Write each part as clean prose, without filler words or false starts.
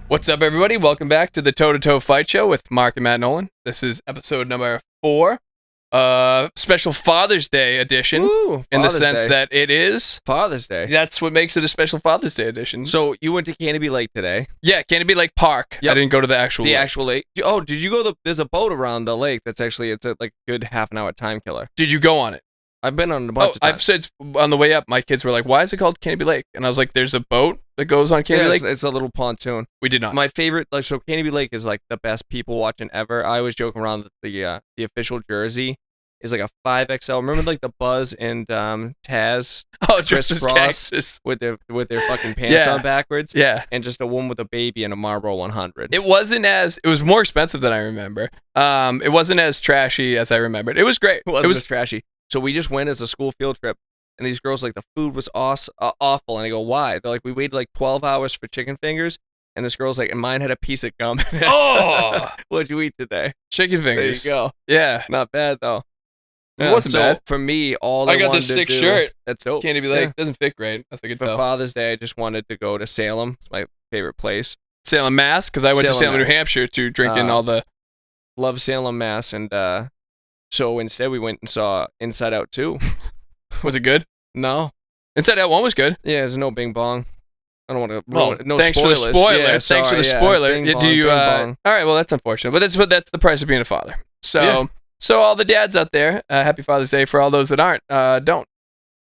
What's up, everybody? Welcome back to the Toe to Toe Fight Show with Mark and Matt Nolan. This is episode number 4, special Father's Day edition. Ooh, in the Father's sense Day. that it is Father's Day. That's what makes it a special Father's Day edition. So you went to Canopy Lake today? Yeah, Canopy Lake Park. Yep. I didn't go to the actual lake. Actual lake. Oh, did you go? There's a boat around the lake that's actually it's a like good half an hour time killer. Did you go on it? I've been on a bunch of times. I've said on the way up, my kids were like, "Why is it called Canopy Lake?" And I was like, "There's a boat that goes on Canopy Lake." It's a little pontoon. We did not. My favorite, so Canopy Lake is like the best people watching ever. I always joke around that the official jersey is like a 5XL. Remember like the Buzz and Taz? Oh, Chris just Frost gangsters with their fucking pants on backwards. Yeah, and just a woman with a baby and a Marlboro 100. It was more expensive than I remember. It wasn't as trashy as I remembered. It was great. It was trashy. So we just went as a school field trip, and these girls like the food was awful, and I go, why? They're like, we waited like 12 hours for chicken fingers, and this girl's like, and mine had a piece of gum in it. Oh, what'd you eat today? Chicken fingers. There you go. Yeah, not bad though. It wasn't bad for me. All I got the sick shirt. That's dope. Canopy Lake doesn't fit great. That's a good For Father's Day, I just wanted to go to Salem. It's my favorite place. Salem, Mass, because I went to Salem, New Hampshire to drink in all the. Love Salem, Mass, and so instead we went and saw Inside Out 2. Was it good? No. Inside Out 1 was good. Yeah, there's no Bing Bong. I don't want to ruin it. No thanks spoilers. for the spoiler. Yeah, thanks for the sorry, spoiler. Bing bong, Do you? Bing bong. All right. Well, that's unfortunate, but that's the price of being a father. So, so all the dads out there, happy Father's Day. For all those that aren't, don't.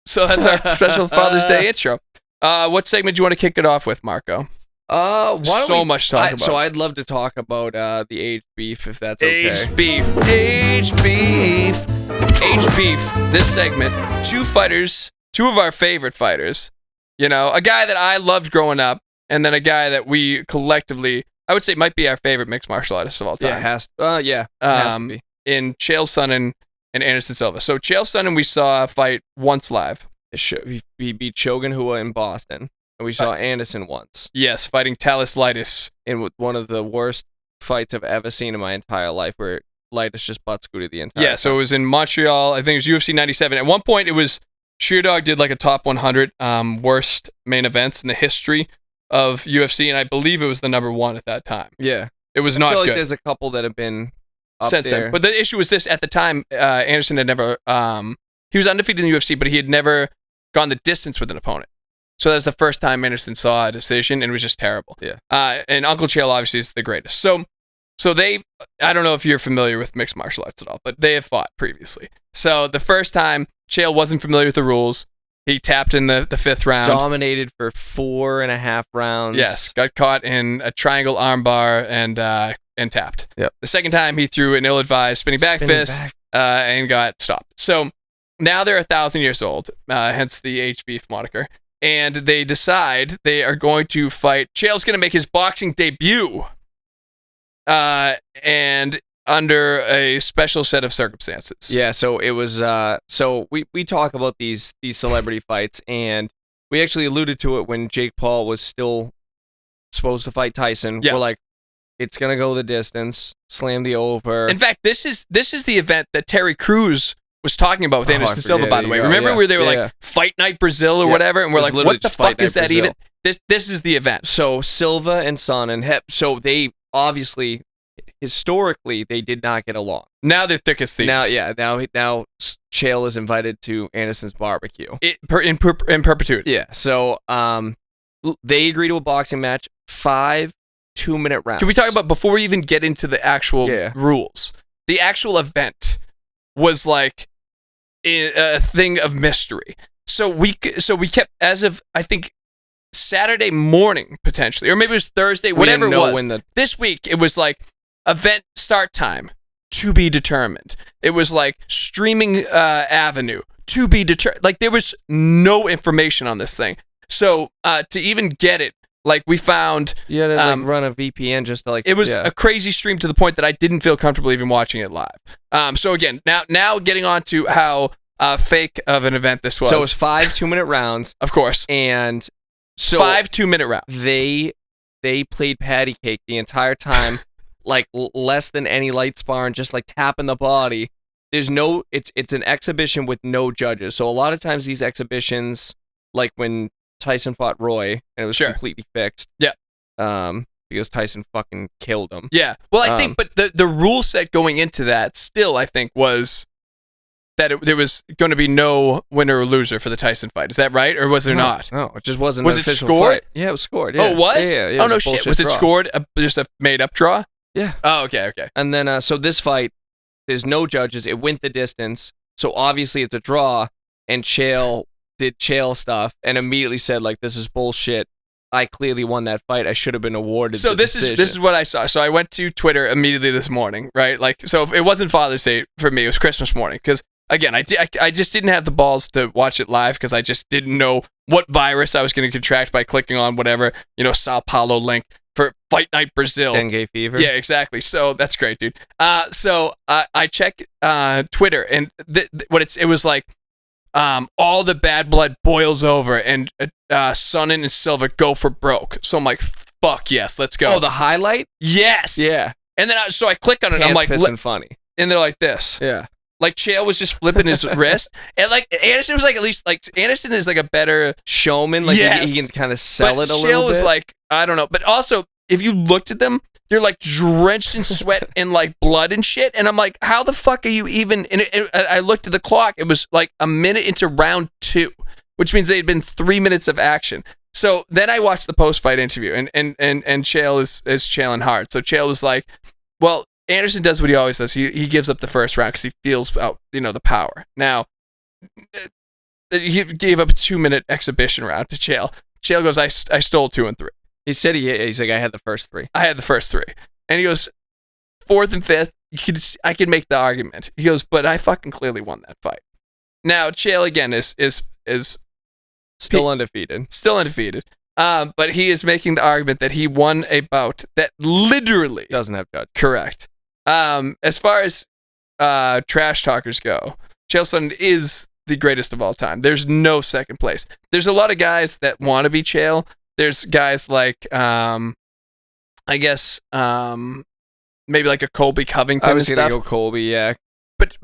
So that's our special Father's Day intro. What segment do you want to kick it off with, Marco? Why don't much to talk about. So I'd love to talk about the age beef, if that's okay. Age beef. This segment, two of our favorite fighters. You know, a guy that I loved growing up, and then a guy that we collectively, I would say, might be our favorite mixed martial artist of all time. Yeah, it has to be. In Chael Sonnen and Anderson Silva. So Chael Sonnen we saw fight once live. We beat Shogun Hua in Boston, and we saw Anderson once. Yes, fighting Talis Lightus. In one of the worst fights I've ever seen in my entire life, where Lightus just butt scooted the entire time. So it was in Montreal. I think it was UFC 97. At one point, it was Sheerdog did like a top 100 worst main events in the history of UFC, and I believe it was the number 1 at that time. Yeah. It was I not feel good. Like there's a couple that have been up since there. then. But the issue was this: at the time, Anderson had never. He was undefeated in the UFC, but he had never gone the distance with an opponent. So that was the first time Anderson saw a decision, and it was just terrible. Yeah. And Uncle Chael obviously is the greatest. So they, I don't know if you're familiar with mixed martial arts at all, but they have fought previously. So the first time, Chael wasn't familiar with the rules. He tapped in the 5th round. Dominated for 4.5 rounds. Yes, got caught in a triangle armbar and tapped. Yep. The second time, he threw an ill-advised spinning back fist and got stopped. So now they're 1,000 years old, hence the H-Beef moniker. And they decide they are going to fight. Chael's going to make his boxing debut. And under a special set of circumstances. Yeah, so it was so we talk about these celebrity fights, and we actually alluded to it when Jake Paul was still supposed to fight Tyson. Yeah. We're like, it's gonna go the distance, slam the over. In fact, this is the event that Terry Crews was talking about with Anderson Silva, by the way. Remember where they were like Fight Night Brazil or whatever, and we're like, what the fuck is that even? This is the event. So Silva and Sonnen, so they obviously, historically, they did not get along. Now they're thick as thieves. Now Chael is invited to Anderson's barbecue. In perpetuity. Yeah. So they agree to a boxing match, 5 2-minute rounds. Can we talk about, before we even get into the actual rules, the actual event was like a thing of mystery. So we kept, as of, I think, Saturday morning, potentially, or maybe it was Thursday, whatever it was. This week, it was like, event start time, to be determined. It was like streaming avenue, to be determined. Like, there was no information on this thing. So to even get it, like, we found... You had to run a VPN just to, like... It was a crazy stream to the point that I didn't feel comfortable even watching it live. So again, now getting on to how fake of an event this was. So it was 5 2-minute rounds. Of course. And so... 5 2-minute rounds. They played patty cake the entire time, like less than any light sparring, just like tapping the body. There's no... It's an exhibition with no judges. So a lot of times these exhibitions, like when Tyson fought Roy, and it was completely fixed. Yeah. because Tyson fucking killed him. Yeah. Well, I think, but the rule set going into that still, I think, was that there was going to be no winner or loser for the Tyson fight. Is that right, or was there not? No, it just wasn't. Was an it official scored? Fight. Yeah, it was scored. Yeah. Oh, it was? Yeah. Oh no shit! Was it scored? Just a made up draw? Yeah. Oh, okay. And then so this fight, there's no judges. It went the distance, so obviously it's a draw. And Chael did Chael stuff and immediately said like, "This is bullshit. I clearly won that fight. I should have been awarded." So this is what I saw. So I went to Twitter immediately this morning, right? Like, so if it wasn't Father's Day for me, it was Christmas morning because. Again, I just didn't have the balls to watch it live because I just didn't know what virus I was going to contract by clicking on whatever, Sao Paulo link for Fight Night Brazil. Dengue fever. Yeah, exactly. So that's great, dude. So I check Twitter and it was like all the bad blood boils over and Sonnen and Silva go for broke. So I'm like, fuck yes, let's go. Oh, the highlight? Yes. Yeah. And then so I click on it. And I'm like, funny. And they're like this. Yeah. Like Chael was just flipping his wrist, and like Anderson was like at least like Anderson is like a better showman. Like yes. he can kind of sell it a Chael little bit. Was like I don't know, but also if you looked at them, they're like drenched in sweat and like blood and shit, and I'm like, how the fuck are you even? And I looked at the clock; it was like a minute into round 2, which means they had been 3 minutes of action. So then I watched the post-fight interview, and Chael is Chaelin hard. So Chael was like, well. Anderson does what he always does. He gives up the first round because he feels out, the power. Now, he gave up a 2-minute exhibition round to Chael. Chael goes, I stole 2 and 3. He said he's like, I had the first 3. I had the first 3. And he goes, 4th and 5th, I could make the argument. He goes, but I fucking clearly won that fight. Now, Chael, again, is still undefeated. Still undefeated. But he is making the argument that he won a bout that literally doesn't have judge. Correct. As far as trash talkers go, Chael Sonnen is the greatest of all time. There's no second place. There's a lot of guys that want to be Chael. There's guys like, I guess, maybe like a Colby Covington. I was going to go Colby, yeah. But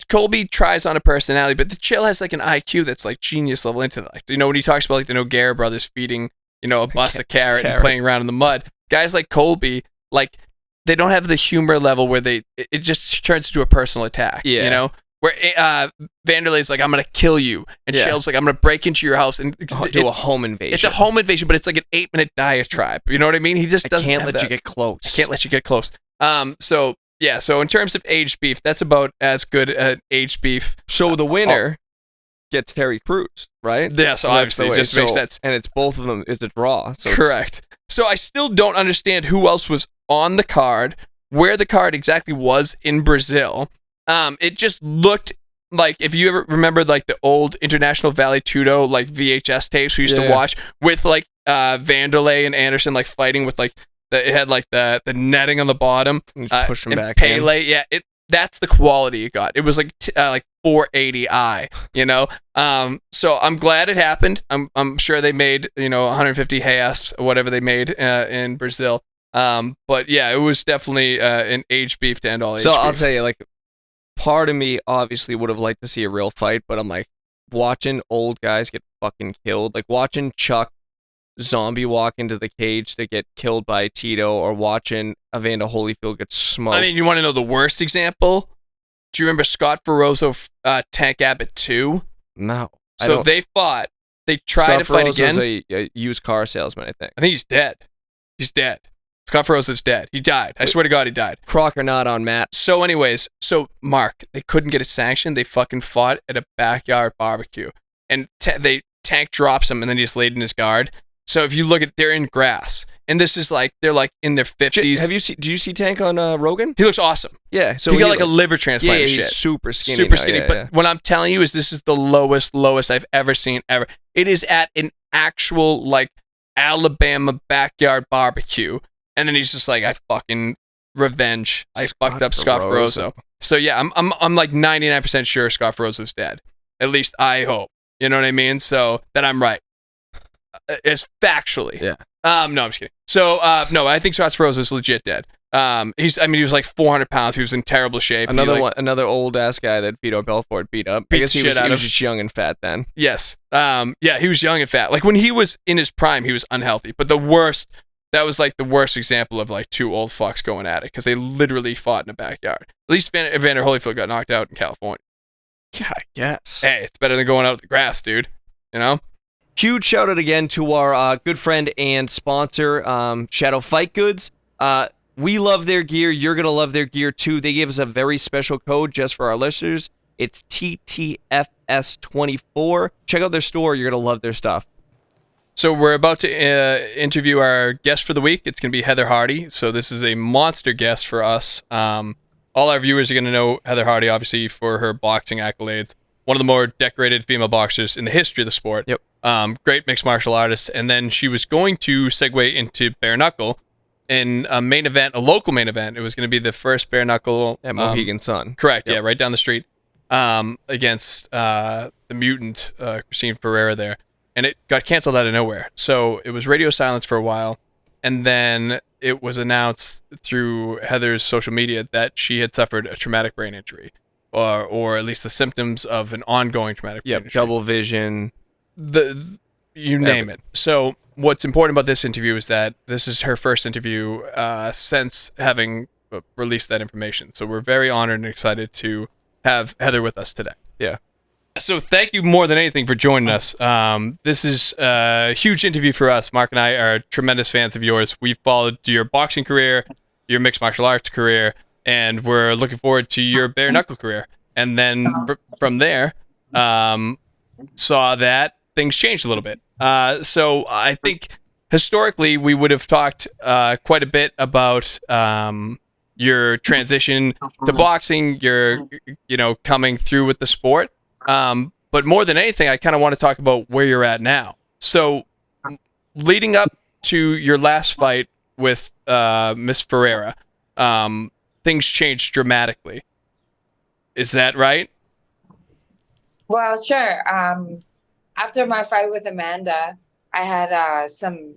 Colby tries on a personality, but the Chael has like an IQ that's like genius level intellect. When he talks about like the Nogueira brothers feeding, a bus of carrot and playing around in the mud, guys like Colby, like they don't have the humor level where it just turns into a personal attack. Yeah. Where Vanderlei's like, I'm gonna kill you, and Chael's like, I'm gonna break into your house and do a home invasion. It's a home invasion, but it's like an 8-minute diatribe. You know what I mean? He just doesn't. I can't let you get close. I can't let you get close. So in terms of aged beef, that's about as good an aged beef. So the winner gets Terry Crews, right? Yeah, so obviously it just makes sense. And it's both of them. It's a draw. So correct. So I still don't understand who else was on the card, where the card exactly was in Brazil. It just looked like, if you ever remember like the old International Vale Tudo like VHS tapes we used to watch with like Vanderlei and Anderson like fighting with like it had like the netting on the bottom. Push them back. Pele, yeah, that's the quality it got. It was like 480i, So I'm glad it happened. I'm sure they made 150 reais or whatever they made in Brazil. But yeah, it was definitely an aged beef to end all aged beef. So I'll tell you, like, part of me obviously would have liked to see a real fight, but I'm like, watching old guys get fucking killed, like watching Chuck zombie walk into the cage to get killed by Tito, or watching Evander Holyfield get smoked. I mean, you want to know the worst example? Do you remember Scott Ferozzo Tank Abbott 2? No. So they fought. They tried to fight again. Scott Ferozzo's a used car salesman, I think. I think he's dead. He's dead. Scott Ferozzo's dead. He died. I swear to God, he died. Crock or not on Matt. So anyways, Mark, they couldn't get it sanctioned. They fucking fought at a backyard barbecue. And Tank drops him, and then he just laid in his guard. So if you look at, they're in grass, and this is like they're like in their 50s. Do you see Tank on Rogan? He looks awesome. Yeah, so he got like a liver transplant. Yeah, and he's shit. super skinny. Super skinny. But what I'm telling you is this is the lowest I've ever seen ever. It is at an actual like Alabama backyard barbecue, and then he's just like, I fucking revenge. I fucked up Scott Ferozzo. So yeah, I'm like 99% sure Scott Ferozzo's dead. At least I hope. You know what I mean? So that I'm right. It's factually. Yeah. No, I'm just kidding. So, no, I think Scott Ferozzo's legit dead. He was like 400 pounds. He was in terrible shape. Another old ass guy that Vito Belfort beat up. I guess he was just young and fat then. Yes. Yeah, he was young and fat. Like when he was in his prime, he was unhealthy. But the worst that was like the worst example of like two old fucks going at it because they literally fought in the backyard. At least Evander Holyfield got knocked out in California. Yeah, I guess. Hey, it's better than going out with the grass, dude. You know? Huge shout out again to our good friend and sponsor, Shadow Fight Goods. We love their gear. You're going to love their gear too. They gave us a very special code just for our listeners. It's TTFS24. Check out their store. You're going to love their stuff. So we're about to interview our guest for the week. It's going to be Heather Hardy. So this is a monster guest for us. All our viewers are going to know Heather Hardy, obviously, for her boxing accolades. One of the more decorated female boxers in the history of the sport. Yep. Great mixed martial artist. And then she was going to segue into bare knuckle in a main event, a local main event. It was going to be the first bare knuckle at Mohegan Sun. Correct. Yep. Yeah, right down the street against the mutant Christine Ferreira there. And it got canceled out of nowhere. So it was radio silence for a while. And then it was announced through Heather's social media that she had suffered a traumatic brain injury. Or at least the symptoms of an ongoing traumatic brain injury. Double vision. You name it. So what's important about this interview is that this is her first interview since having released that information. So we're very honored and excited to have Heather with us today. Yeah. So thank you more than anything for joining us. This is a huge interview for us. Mark and I are tremendous fans of yours. We've followed your boxing career, your mixed martial arts career, and we're looking forward to your bare knuckle career. And then from there, saw that things changed a little bit. So I think historically we would have talked quite a bit about your transition to boxing, your coming through with the sport. But more than anything, I kind of want to talk about where you're at now. So leading up to your last fight with Miss Ferreira, things changed dramatically. Is that right? Well, sure. After my fight with Amanda, I had some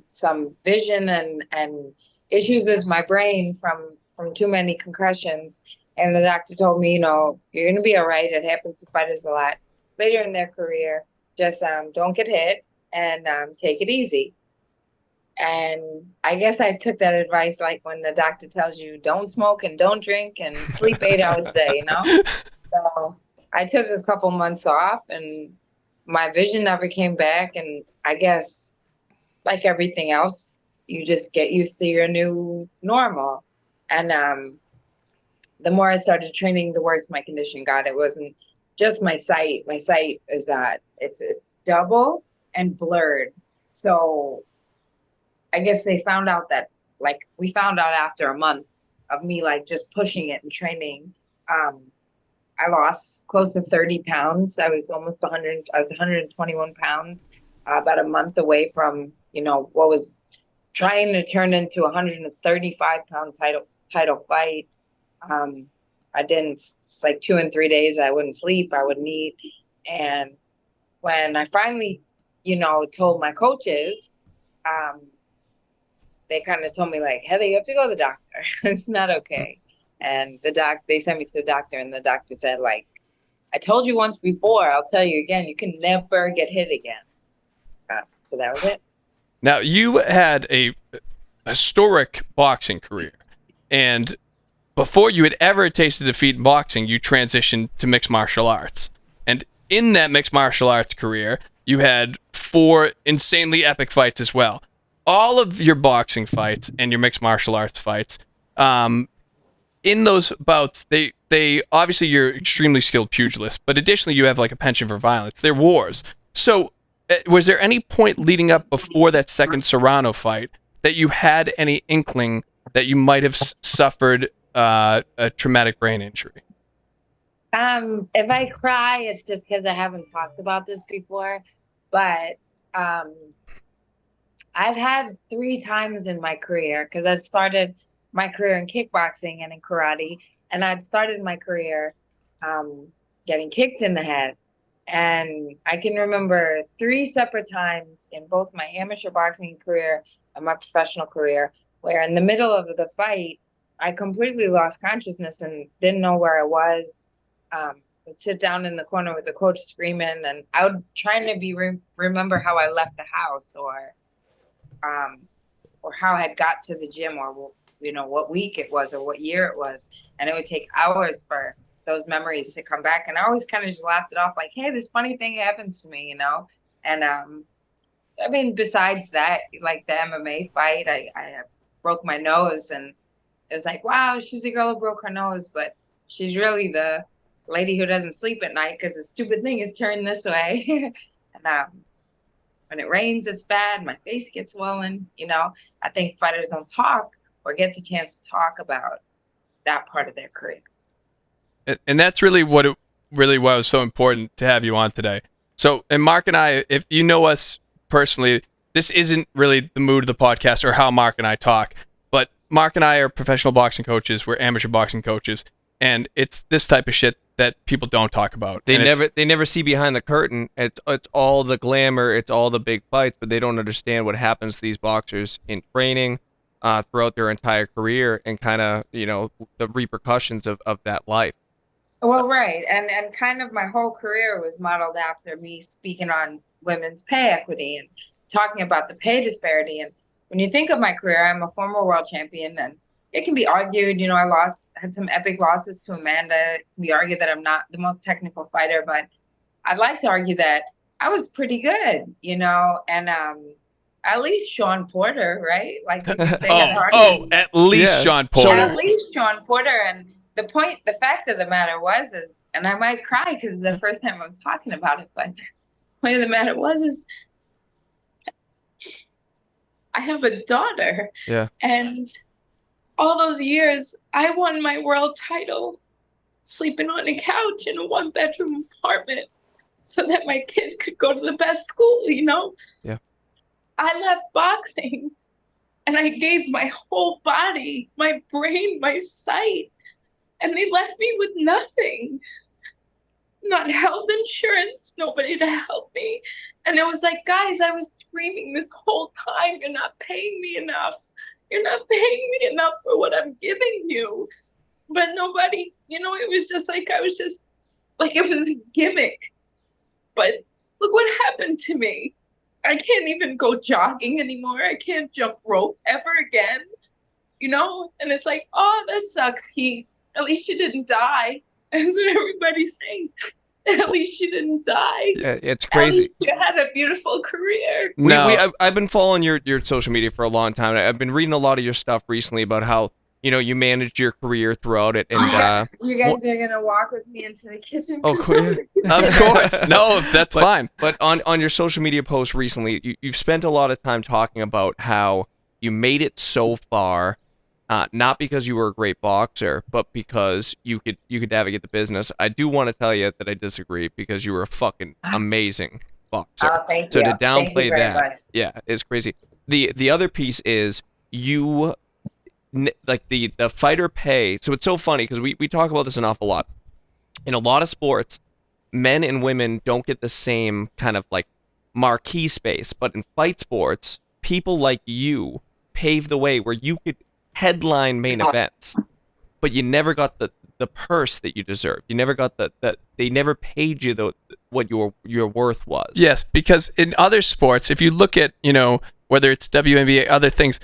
vision and issues with my brain from too many concussions. And the doctor told me, you're going to be all right. It happens to fighters a lot later in their career. Just don't get hit and take it easy. And I guess I took that advice like when the doctor tells you don't smoke and don't drink and sleep 8 hours a day, So I took a couple months off and my vision never came back. And I guess like everything else, you just get used to your new normal. And the more I started training, the worse my condition got. It wasn't just my sight. My sight is that it's double and blurred. So I guess they found out that, we found out after a month of me, just pushing it and training. I lost close to 30 pounds. I was almost 100. I was 121 pounds, about a month away from, what was trying to turn into a 135-pound title fight. I didn't, it's 2 and 3 days. I wouldn't sleep. I wouldn't eat. And when I finally, told my coaches, they kind of told me Heather, you have to go to the doctor. It's not okay. And they sent me to the doctor and the doctor said, I told you once before, I'll tell you again, you can never get hit again. So that was it. Now, you had a historic boxing career. And before you had ever tasted defeat in boxing, you transitioned to mixed martial arts. And in that mixed martial arts career, you had 4 insanely epic fights as well. All of your boxing fights and your mixed martial arts fights, in those bouts, they obviously you're extremely skilled pugilist, but additionally you have a penchant for violence. They're wars. So was there any point leading up before that second Serrano fight that you had any inkling that you might have suffered a traumatic brain injury? If I cry, it's just because I haven't talked about this before. But I've had 3 times in my career, because I started my career in kickboxing and in karate, and I'd started my career getting kicked in the head. And I can remember 3 separate times in both my amateur boxing career and my professional career where in the middle of the fight, I completely lost consciousness and didn't know where I was. Would sit down in the corner with the coach screaming, and I would try to remember how I left the house, or or how I had got to the gym, or you know, what week it was or what year it was, and it would take hours for those memories to come back. And I always kind of just laughed it off, like, hey, this funny thing happens to me, you know. And I mean, besides that, like the MMA fight, I broke my nose, and it was like, wow, she's the girl who broke her nose, but she's really the lady who doesn't sleep at night because the stupid thing is turned this way. And when it rains, it's bad. My face gets swollen. You know, I think fighters don't talk or get the chance to talk about that part of their career. And that's really what was so important to have you on today. So, and Mark and I, if you know us personally, this isn't really the mood of the podcast or how Mark and I talk, but Mark and I are professional boxing coaches. We're amateur boxing coaches, and it's this type of shit that people don't talk about. They never see behind the curtain. It's all the glamour, it's all the big fights, but they don't understand what happens to these boxers in training throughout their entire career, and kind of, you know, the repercussions of that life. Well, right. And kind of my whole career was modeled after me speaking on women's pay equity and talking about the pay disparity. And when you think of my career, I'm a former world champion, and it can be argued, you know, I had some epic losses to Amanda. We argue that I'm not the most technical fighter, but I'd like to argue that I was pretty good, you know, and at least Sean Porter, right? Like, you can say at least Sean Porter. So, at least Sean Porter. And the fact of the matter is, and I might cry because it's the first time I'm talking about it, but the point of the matter is I have a daughter. Yeah. And all those years, I won my world title sleeping on a couch in a 1-bedroom apartment so that my kid could go to the best school, you know? Yeah. I left boxing and I gave my whole body, my brain, my sight, and they left me with nothing. Not health insurance, nobody to help me. And it was like, guys, I was screaming this whole time, you're not paying me enough. You're not paying me enough for what I'm giving you. But nobody, you know, it was just like, I was just like, it was a gimmick. But look what happened to me. I can't even go jogging anymore. I can't jump rope ever again. You know? And it's like, oh, that sucks, Heath. At least you didn't die. That's what everybody's saying. At least you didn't die. Yeah, it's crazy. At least you had a beautiful career. I've been following your social media for a long time. I've been reading a lot of your stuff recently about how, you know, you managed your career throughout it. And you guys are gonna walk with me into the kitchen. Oh, cool. Of course. No, that's fine. But on your social media posts recently, you've spent a lot of time talking about how you made it so far. Not because you were a great boxer, but because you could navigate the business. I do want to tell you that I disagree, because you were a fucking amazing boxer. Oh, thank you. So to downplay that, yeah, it's crazy. The other piece is you, like the fighter pay. So it's so funny because we talk about this an awful lot. In a lot of sports, men and women don't get the same kind of like marquee space, but in fight sports, people like you pave the way where you could headline main events, but you never got the purse that you deserved. You never got they never paid you what your worth was. Yes, because in other sports, if you look at, you know, whether it's WNBA, other things,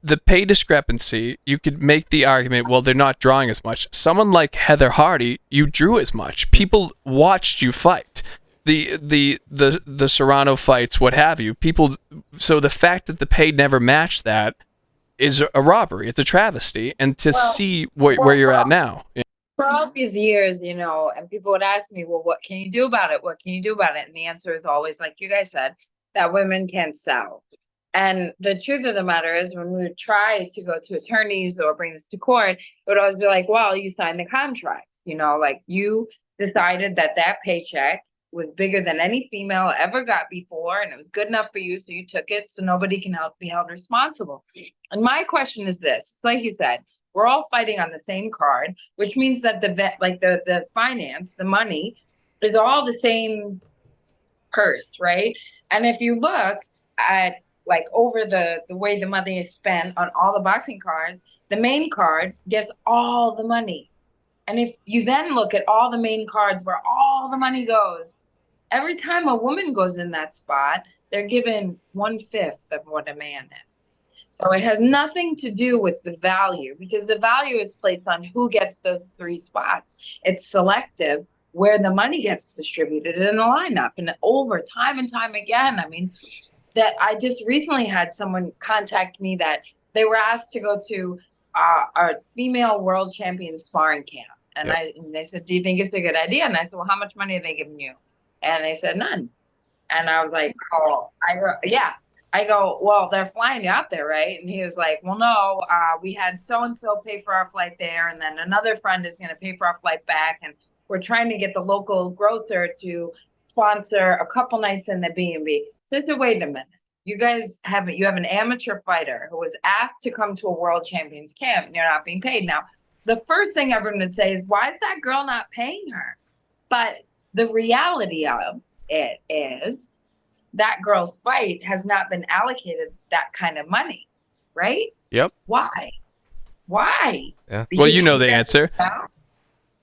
the pay discrepancy, you could make the argument, well, they're not drawing as much. Someone like Heather Hardy, you drew as much. People watched you fight. The Serrano fights, what have you. So the fact that the pay never matched that is a robbery. It's a travesty. And to see where you're at now. For all these years, you know, and people would ask me, well, what can you do about it? What can you do about it? And the answer is always, like you guys said, that women can't sell. And the truth of the matter is, when we would try to go to attorneys or bring this to court, it would always be like, well, you signed the contract. You know, like, you decided that paycheck was bigger than any female ever got before, and it was good enough for you, so you took it, so nobody can be held responsible. And my question is this, like you said, we're all fighting on the same card, which means that the finance, the money, is all the same purse, right? And if you look at, like, over the way the money is spent on all the boxing cards, the main card gets all the money. And if you then look at all the main cards where all the money goes, every time a woman goes in that spot, they're given 1/5 of what a man is. So it has nothing to do with the value, because the value is placed on who gets those 3 spots. It's selective where the money gets distributed in the lineup. And over time and time again, I mean, that I just recently had someone contact me that they were asked to go to a female world champion sparring camp. And they said, do you think it's a good idea? And I said, well, how much money are they giving you? And they said, none. And I was like, oh, yeah. I go, well, they're flying you out there, right? And he was like, well, no, we had so-and-so pay for our flight there. And then another friend is going to pay for our flight back. And we're trying to get the local grocer to sponsor a couple nights in the B&B. So I said, wait a minute. You have an amateur fighter who was asked to come to a world champions camp and you're not being paid. Now, the first thing everyone would say is, why is that girl not paying her? But the reality of it is that girl's fight has not been allocated that kind of money, right? Yep. Why? Yeah. Well, you know the answer.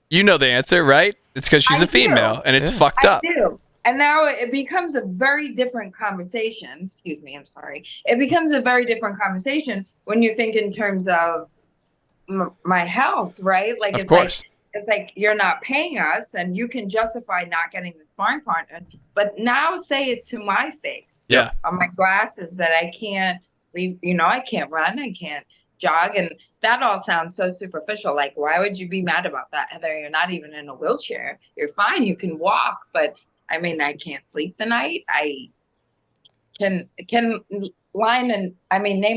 You know the answer, right? It's because she's a female, and it's fucked up. I do. And now it becomes a very different conversation. Excuse me, I'm sorry. It becomes a very different conversation when you think in terms of my health, right? Like, of course. It's like you're not paying us, and you can justify not getting the sparring partner. But now say it to my face. Yeah. On my glasses that I can't leave. I can't run. I can't jog, and that all sounds so superficial. Like, why would you be mad about that, Heather? You're not even in a wheelchair. You're fine. You can walk, but I mean, I can't sleep the night. I can name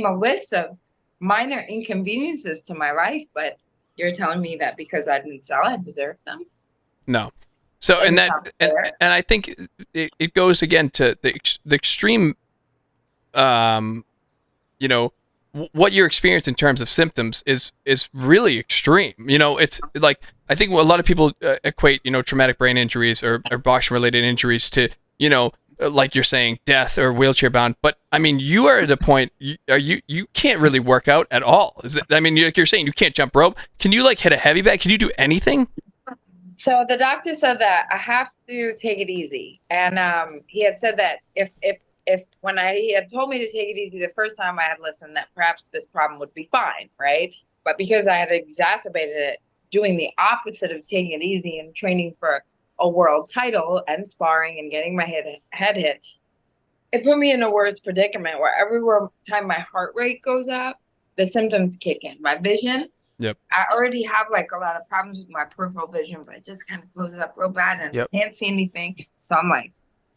a list of minor inconveniences to my life, but you're telling me that because I didn't sell, I deserve them? No. So, and I think it goes again to the extreme, what you're experiencing in terms of symptoms is really extreme. It's like, I think a lot of people equate, traumatic brain injuries or boxing related injuries to, like you're saying, death or wheelchair bound. But I mean, you are at a point, you can't really work out at all. Like you're saying, you can't jump rope. Can you hit a heavy bag? Can you do anything? So the doctor said that I have to take it easy. And he had said that if when he had told me to take it easy the first time I had listened, that perhaps this problem would be fine, right? But because I had exacerbated it, doing the opposite of taking it easy and training for a world title and sparring and getting my head hit, it put me in a worse predicament where every time my heart rate goes up, the symptoms kick in. My vision, I already have a lot of problems with my peripheral vision, but it just kind of closes up real bad and I can't see anything. So I'm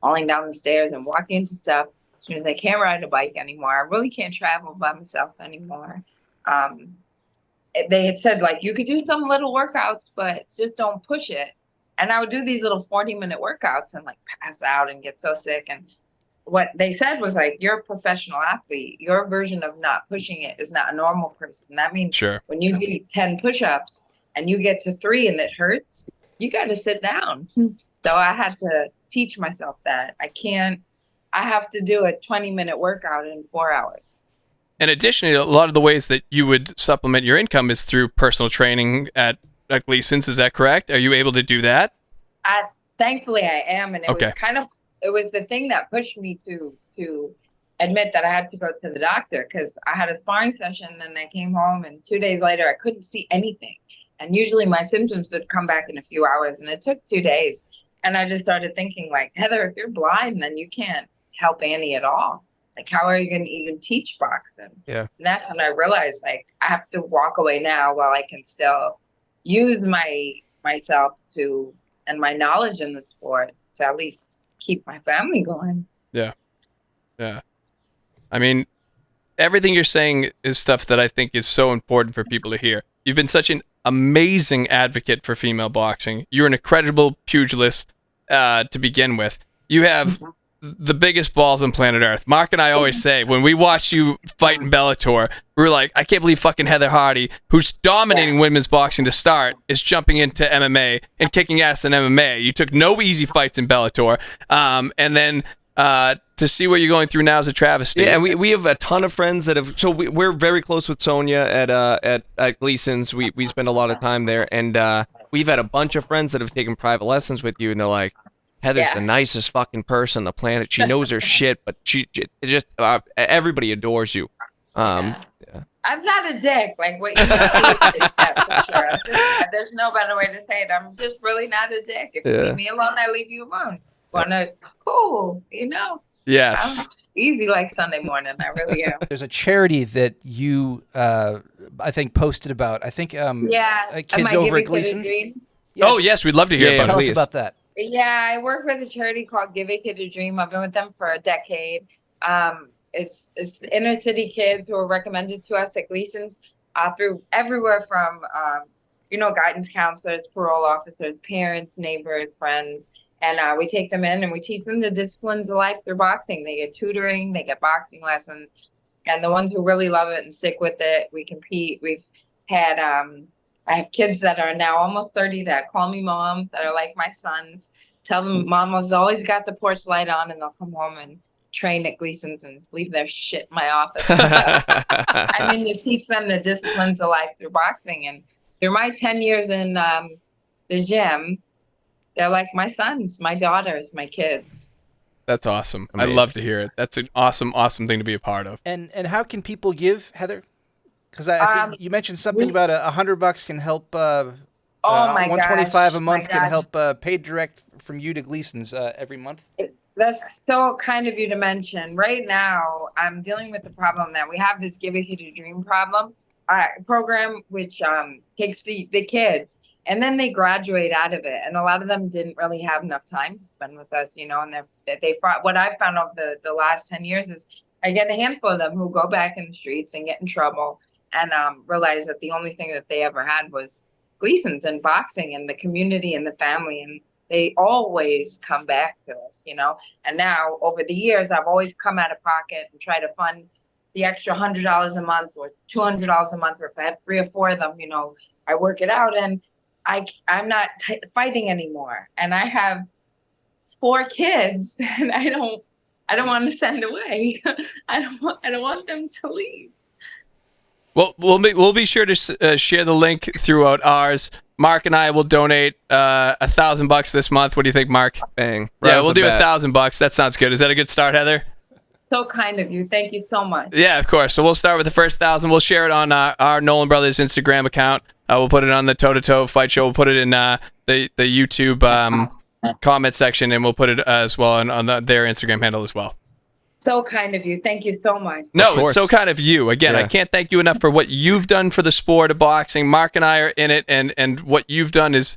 falling down the stairs and walking into stuff. As soon as I can't ride a bike anymore, I really can't travel by myself anymore. They had said you could do some little workouts, but just don't push it. And I would do these little 40-minute workouts and pass out and get so sick. And what they said was you're a professional athlete. Your version of not pushing it is not a normal person. That means when you do 10 push-ups and you get to 3 and it hurts, you got to sit down. So I had to teach myself that I have to do a 20-minute workout in 4 hours. And additionally, a lot of the ways that you would supplement your income is through personal training at Gleason's. Is that correct? Are you able to do that? Thankfully, I am. And it was the thing that pushed me to admit that I had to go to the doctor, because I had a sparring session and I came home and 2 days later, I couldn't see anything. And usually my symptoms would come back in a few hours, and it took 2 days. And I just started thinking Heather, if you're blind, then you can't help Annie at all. How are you going to even teach boxing? Yeah. And that's when I realized I have to walk away now while I can still use myself and my knowledge in the sport to at least keep my family going. Yeah. Yeah. I mean, everything you're saying is stuff that I think is so important for people to hear. You've been such an amazing advocate for female boxing. You're an incredible pugilist to begin with. You have the biggest balls on planet Earth. Mark and I always say, when we watch you fight in Bellator, we're like, I can't believe fucking Heather Hardy, who's dominating women's boxing to start, is jumping into MMA and kicking ass in MMA. You took no easy fights in Bellator. And then to see what you're going through now is a travesty. Yeah, and we have a ton of friends that have. So we're very close with Sonia at Gleason's. We spend a lot of time there, and we've had a bunch of friends that have taken private lessons with you, and they're like, Heather's the nicest fucking person on the planet. She knows her shit, but she just everybody adores you. Yeah. I'm not a dick, like what you see, for sure. There's no better way to say it. I'm just really not a dick. If you leave me alone, I leave you alone. Cool, Yes. I'm easy like Sunday morning. I really am. There's a charity that you, I think, posted about. I think, kids over at Gleason's. Yeah. Oh, yes, we'd love to hear about it. Tell us about that. Yeah, I work with a charity called Give a Kid a Dream. I've been with them for a decade. It's inner city kids who are recommended to us at Gleason's through everywhere from, guidance counselors, parole officers, parents, neighbors, friends. And we take them in and we teach them the disciplines of life through boxing. They get tutoring, they get boxing lessons. And the ones who really love it and stick with it, we compete. We've had, I have kids that are now almost 30 that call me mom, that are like my sons. Tell them Mama's always got the porch light on, and they'll come home and train at Gleason's and leave their shit in my office. I mean, to teach them the disciplines of life through boxing. And through my 10 years in the gym, they're like my sons, my daughters, my kids. That's awesome. Amazing. I'd love to hear it. That's an awesome thing to be a part of. And how can people give, Heather? Because I think you mentioned something about $100 can help. Oh my gosh, $125 a month can help pay direct from you to Gleason's every month. That's so kind of you to mention. Right now, I'm dealing with the problem that we have this Give a Kid a Dream program, which takes the kids. And then they graduate out of it. And a lot of them didn't really have enough time to spend with us, and they fought. What I've found over the last 10 years is I get a handful of them who go back in the streets and get in trouble and realize that the only thing that they ever had was Gleason's and boxing and the community and the family. And they always come back to us, And now over the years, I've always come out of pocket and try to fund the extra $100 a month or $200 a month. Or if I have 3 or 4 of them, I work it out. And I'm not fighting anymore, and I have 4 kids, and I don't want to send away. I don't want them to leave. Well, we'll be sure to share the link throughout ours. Mark and I will donate $1,000 this month. What do you think, Mark? Bang! Yeah, we'll do $1,000. That sounds good. Is that a good start, Heather? So kind of you. Thank you so much. Yeah, of course. So we'll start with the first 1,000. We'll share it on our Nolan Brothers Instagram account. We'll put it on the Toe to Toe Fight Show. We'll put it in the YouTube comment section, and we'll put it as well on their Instagram handle as well. So kind of you. Thank you so much. No, it's so kind of you. Again, I can't thank you enough for what you've done for the sport of boxing. Mark and I are in it, and what you've done is,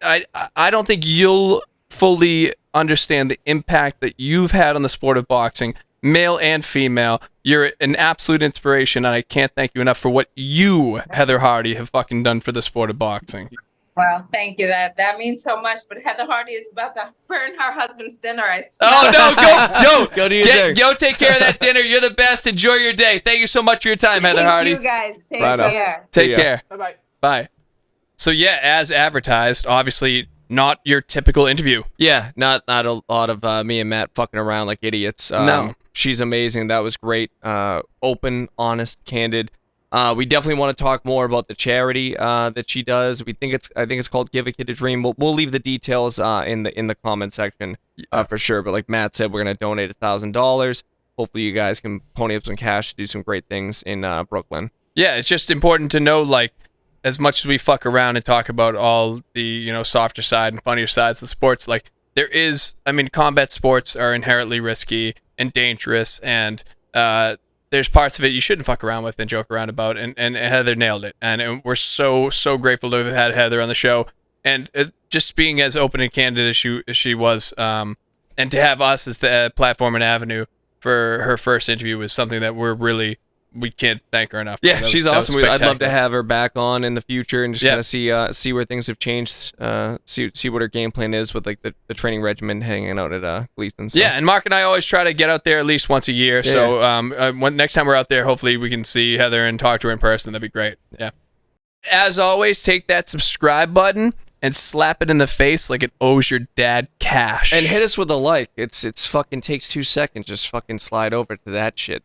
I don't think you'll fully understand the impact that you've had on the sport of boxing, male and female. You're an absolute inspiration, and I can't thank you enough for what you, Heather Hardy, have fucking done for the sport of boxing. Well, thank you. That means so much. But Heather Hardy is about to burn her husband's dinner. Oh no! Go do your thing. Go take care of that dinner. You're the best. Enjoy your day. Thank you so much for your time, Heather Hardy. You guys take care. Take care. Bye. Bye. So yeah, as advertised, obviously not your typical interview. Yeah, not a lot of me and Matt fucking around like idiots. No. She's amazing. That was great. Open, honest, candid. We definitely want to talk more about the charity that she does. I think it's called Give a Kid a Dream. We'll leave the details in the comment section for sure. But like Matt said, we're gonna donate $1,000. Hopefully, you guys can pony up some cash to do some great things in Brooklyn. Yeah, it's just important to know, like, as much as we fuck around and talk about all the softer side and funnier sides of the sports, like there is, combat sports are inherently risky and dangerous, and there's parts of it you shouldn't fuck around with and joke around about, and Heather nailed it, and we're so grateful to have had Heather on the show, and just being as open and candid as she was, and to have us as the platform and avenue for her first interview was something that we can't thank her enough. Yeah, she's awesome. I'd love to have her back on in the future and just kind of see where things have changed, see what her game plan is with like the training regimen hanging out at Gleason. So. Yeah, and Mark and I always try to get out there at least once a year. Yeah. So next time we're out there, hopefully we can see Heather and talk to her in person. That'd be great. Yeah. As always, take that subscribe button and slap it in the face like it owes your dad cash. And hit us with a like. It's fucking takes 2 seconds. Just fucking slide over to that shit.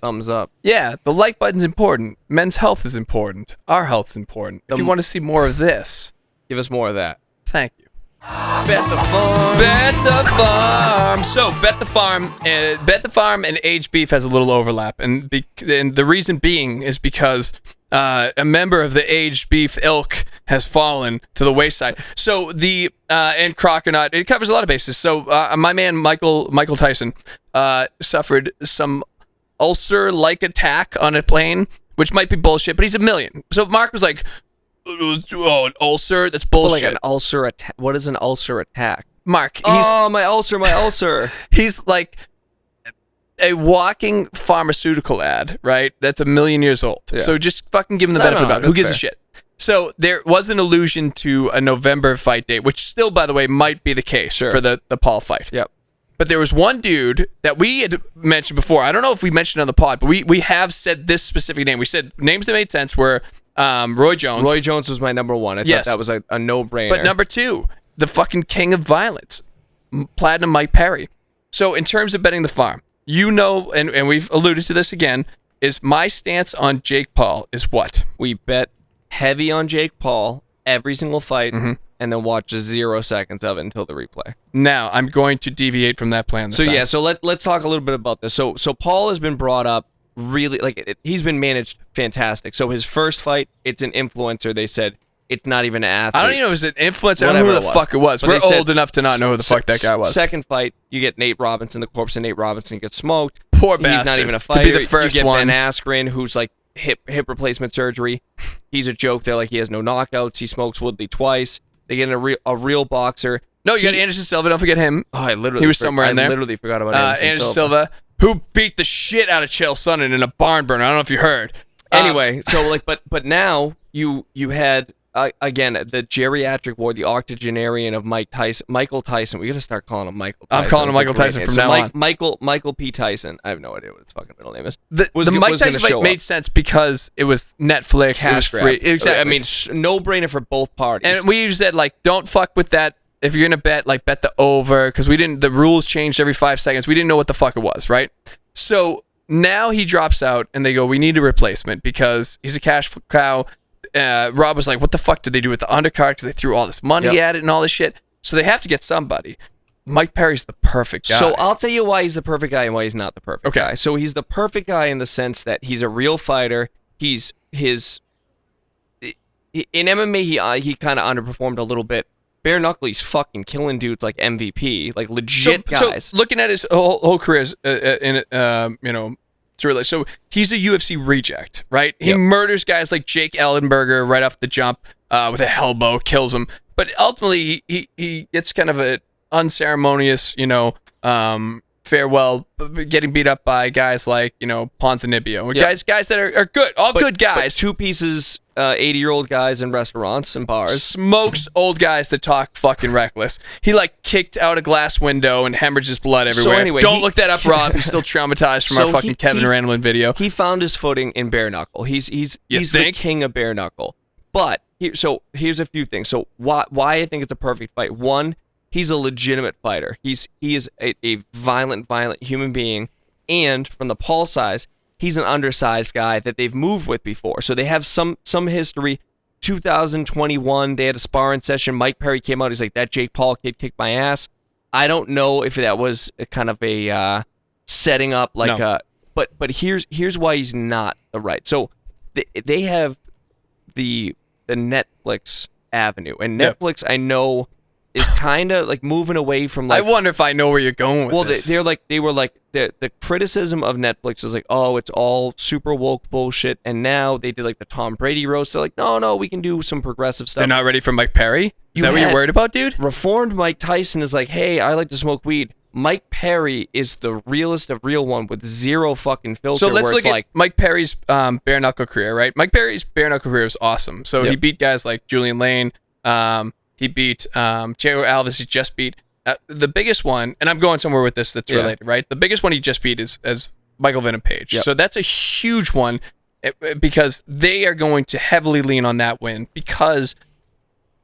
Thumbs up. Yeah, the like button's important. Men's health is important. Our health's important. If you want to see more of this, give us more of that. Thank you. Bet the farm. Bet the farm. Farm. So, Bet the Farm and Age Beef has a little overlap, and the reason being is because a member of the Age Beef ilk has fallen to the wayside. So and CROCK or Not, it covers a lot of bases. So my man Michael Tyson suffered some ulcer-like attack on a plane, which might be bullshit, but he's a million. So Mark was like, "Oh, an ulcer? That's bullshit." Like an ulcer attack. What is an ulcer attack? Mark, my ulcer. He's like a walking pharmaceutical ad, right? That's a million years old. Yeah. So just fucking give him the benefit of the doubt. Who gives a shit? So there was an allusion to a November fight date, which still, by the way, might be the case for the Paul fight. Yep. But there was one dude that we had mentioned before. I don't know if we mentioned it on the pod, but we have said this specific name. We said names that made sense were Roy Jones. Roy Jones was my number one. I thought that was a no-brainer. But number two, the fucking king of violence, Platinum Mike Perry. So in terms of betting the farm, you know, and we've alluded to this again, is my stance on Jake Paul is what? We bet heavy on Jake Paul every single fight, and then watch 0 seconds of it until the replay. Now, I'm going to deviate from that plan this time. Yeah, so let's talk a little bit about this. So Paul has been brought up really, like, he's been managed fantastic. So his first fight, it's an influencer. They said it's not even an athlete. I don't even know if it was an influencer. I don't know who the fuck it was. But we're old enough to not know who the fuck that guy was. Second fight, you get Nate Robinson. The corpse of Nate Robinson gets smoked. Poor bastard. He's not even a fighter. To be the first you get one. Ben Askren, who's like hip replacement surgery. He's a joke. They're like, he has no knockouts. He smokes Woodley twice. They get a real boxer. No, you got Anderson Silva. Don't forget him. Oh, he was somewhere in there. I literally forgot about Anderson Silva, who beat the shit out of Chael Sonnen in a barn burner. I don't know if you heard. Anyway, so like, but now you had again the geriatric ward, the octogenarian of Michael Tyson. We got to start calling him Michael Tyson. I'm calling him Michael Tyson from now on. Michael P. Tyson. I have no idea what his fucking middle name is. The Mike Tyson fight made sense because it was Netflix. Cash it was free. Exactly. I mean, no brainer for both parties. And we said like, don't fuck with that. If you're gonna bet, like, bet the over, because the rules changed every 5 seconds. We didn't know what the fuck it was, right? So now he drops out, and they go, we need a replacement because he's a cash cow. Rob was like, what the fuck did they do with the undercard? Because they threw all this money at it and all this shit. So they have to get somebody. Mike Perry's the perfect guy. So I'll tell you why he's the perfect guy and why he's not the perfect guy. So he's the perfect guy in the sense that he's a real fighter. In MMA, he kind of underperformed a little bit. Bare Knuckle, he's fucking killing dudes like MVP, like legit guys. So looking at his whole career, so he's a UFC reject, right? He murders guys like Jake Ellenberger right off the jump with a elbow, kills him. But ultimately, he gets kind of an unceremonious, farewell, getting beat up by guys like, Ponzinibbio. Guys that are good, good guys. But two pieces, 80-year-old guys in restaurants and bars. Smokes old guys that talk fucking reckless. He kicked out a glass window and hemorrhages blood everywhere. So anyway, don't look that up, Rob. He's still traumatized from our fucking Kevin Randlin video. He found his footing in Bare Knuckle. He's the king of Bare Knuckle. But here's a few things. So why I think it's a perfect fight. One, he's a legitimate fighter. He is a violent human being, and from the Paul size, he's an undersized guy that they've moved with before. So they have some history. 2021, they had a sparring session. Mike Perry came out. He's like, that Jake Paul kid kicked my ass. I don't know if that was kind of a setting up but here's why he's not the right. So they have the Netflix avenue, and Netflix I know is kind of moving away from I wonder if I know where you're going with this. The criticism of Netflix is oh, it's all super woke bullshit, and now they did the Tom Brady roast. They're like, no, we can do some progressive stuff. They're not ready for Mike Perry? Is that what you're worried about, dude? Reformed Mike Tyson is like, hey, I like to smoke weed. Mike Perry is the realest of real one with zero fucking filter. So let's look at Mike Perry's bare knuckle career, right? Mike Perry's bare knuckle career is awesome. So he beat guys like Julian Lane. He beat Chael Alves. He just beat the biggest one, and I'm going somewhere with this that's related, right? The biggest one he just beat is Michael Venom Page. Yep. So that's a huge one because they are going to heavily lean on that win because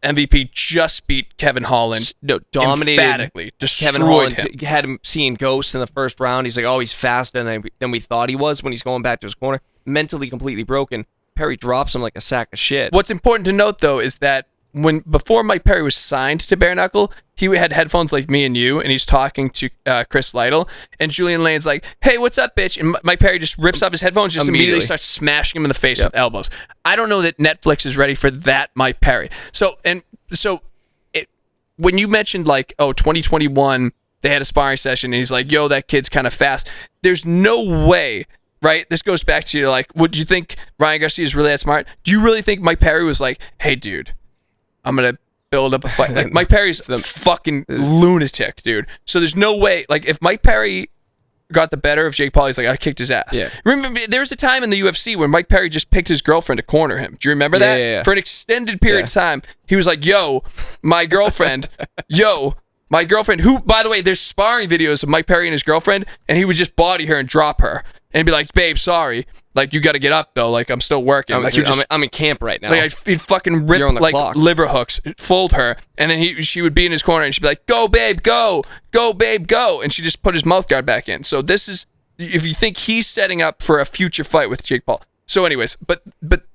MVP just beat Kevin Holland. Dominated. Emphatically. Destroyed Kevin Holland him. Had him seeing ghosts in the first round. He's like, oh, he's faster than we thought he was when he's going back to his corner. Mentally completely broken. Perry drops him like a sack of shit. What's important to note, though, is that before Mike Perry was signed to Bare Knuckle, he had headphones like me and you, and he's talking to Chris Lytle, and Julian Lane's like, "Hey, what's up, bitch?" And Mike Perry just rips off his headphones, just immediately starts smashing him in the face with elbows. I don't know that Netflix is ready for that Mike Perry. When you mentioned like, 2021, they had a sparring session, and he's like, "Yo, that kid's kind of fast." There's no way. Right? This goes back to like, would you think Ryan Garcia is really that smart? Do you really think Mike Perry was like, "Hey, dude, I'm going to build up a fight"? Like, Mike Perry's the fucking lunatic, dude. So there's no way. Like, if Mike Perry got the better of Jake Paul, he's like, "I kicked his ass." Yeah. Remember, there was a time in the UFC where Mike Perry just picked his girlfriend to corner him. Do you remember that? Yeah. For an extended period of time, he was like, "Yo, my girlfriend, my girlfriend," who, by the way, there's sparring videos of Mike Perry and his girlfriend, and he would just body her and drop her. And be like, "Babe, sorry. Like, you got to get up, though. Like, I'm still working." I'm in camp right now. Like, he'd fucking rip, like, clock. Liver hooks, fold her, and then she would be in his corner, and she'd be like, "Go, babe, go. Go, babe, go." And she just put his mouth guard back in. So this is, if you think he's setting up for a future fight with Jake Paul. So anyways, but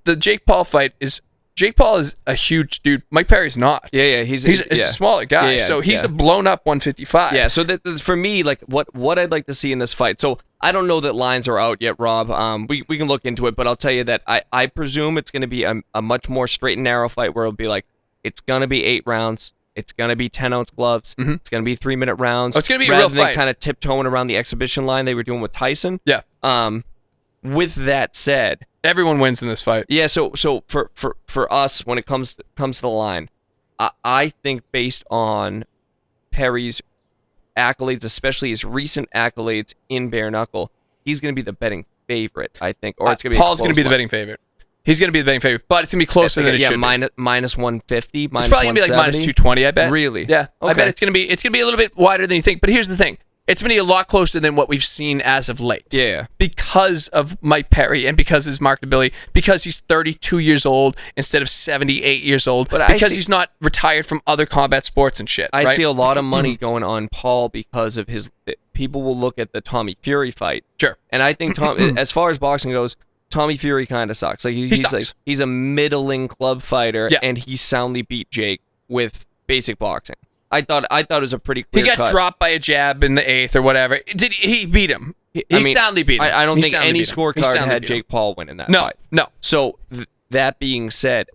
the Jake Paul fight is, Jake Paul is a huge dude. Mike Perry's not. Yeah. He's a smaller guy. So he's a blown up 155. Yeah. So that's for me, like what I'd like to see in this fight. So I don't know that lines are out yet, Rob. We can look into it, but I'll tell you that I presume it's going to be a much more straight and narrow fight where it'll be like, it's going to be 8 rounds. It's going to be 10-ounce gloves. Mm-hmm. It's going to be 3-minute rounds. Oh, it's going to be a real fight. Rather than kind of tiptoeing around the exhibition line they were doing with Tyson. Yeah. With that said, everyone wins in this fight. Yeah, so for us, when it comes to the line, I think based on Perry's accolades, especially his recent accolades in Bare Knuckle, he's going to be the betting favorite, I think. Or it's going to be Paul's going to be the betting favorite. He's going to be the betting favorite, but it's going to be closer than it should be. Minus 150, minus 170. It's probably going to be like minus 220, I bet. Really? Yeah. Okay. I bet it's going to be a little bit wider than you think. But here's the thing. It's going to be a lot closer than what we've seen as of late. Yeah. Because of Mike Perry and because of his marketability, because he's 32 years old instead of 78 years old, but because he's not retired from other combat sports and shit. I see a lot of money going on Paul because of his... People will look at the Tommy Fury fight. Sure. And I think, as far as boxing goes, Tommy Fury kind of sucks. Like he's a middling club fighter, and he soundly beat Jake with basic boxing. I thought it was a pretty clear cut. Dropped by a jab in the 8th or whatever. Did he beat him? He soundly beat him. I don't think any scorecard had Jake Paul winning that fight. No. So that being said,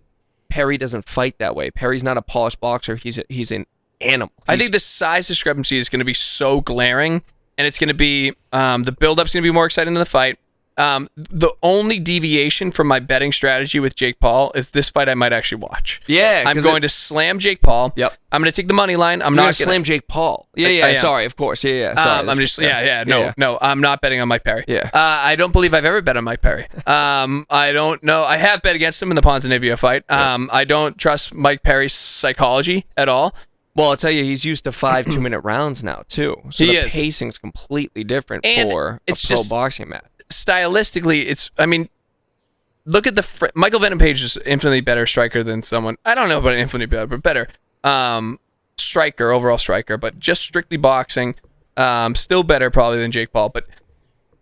Perry doesn't fight that way. Perry's not a polished boxer. He's an animal. I think the size discrepancy is going to be so glaring, and it's going to be the build-up's going to be more exciting than the fight. The only deviation from my betting strategy with Jake Paul is this fight I might actually watch. Yeah, I'm going to slam Jake Paul. Yep. I'm going to take the money line. I'm not going to slam Jake Paul. Yeah. Sorry, of course. Yeah. Sorry. No. I'm not betting on Mike Perry. Yeah. I don't believe I've ever bet on Mike Perry. I don't know. I have bet against him in the Ponzinibbio fight. I don't trust Mike Perry's psychology at all. Well, I'll tell you, he's used to 5 2-minute rounds now too. So the pacing's completely different for a pro boxing match. Stylistically, look at Michael Venom Page is infinitely better striker than someone. I don't know about infinitely better, but better overall striker, but just strictly boxing, still better probably than Jake Paul, but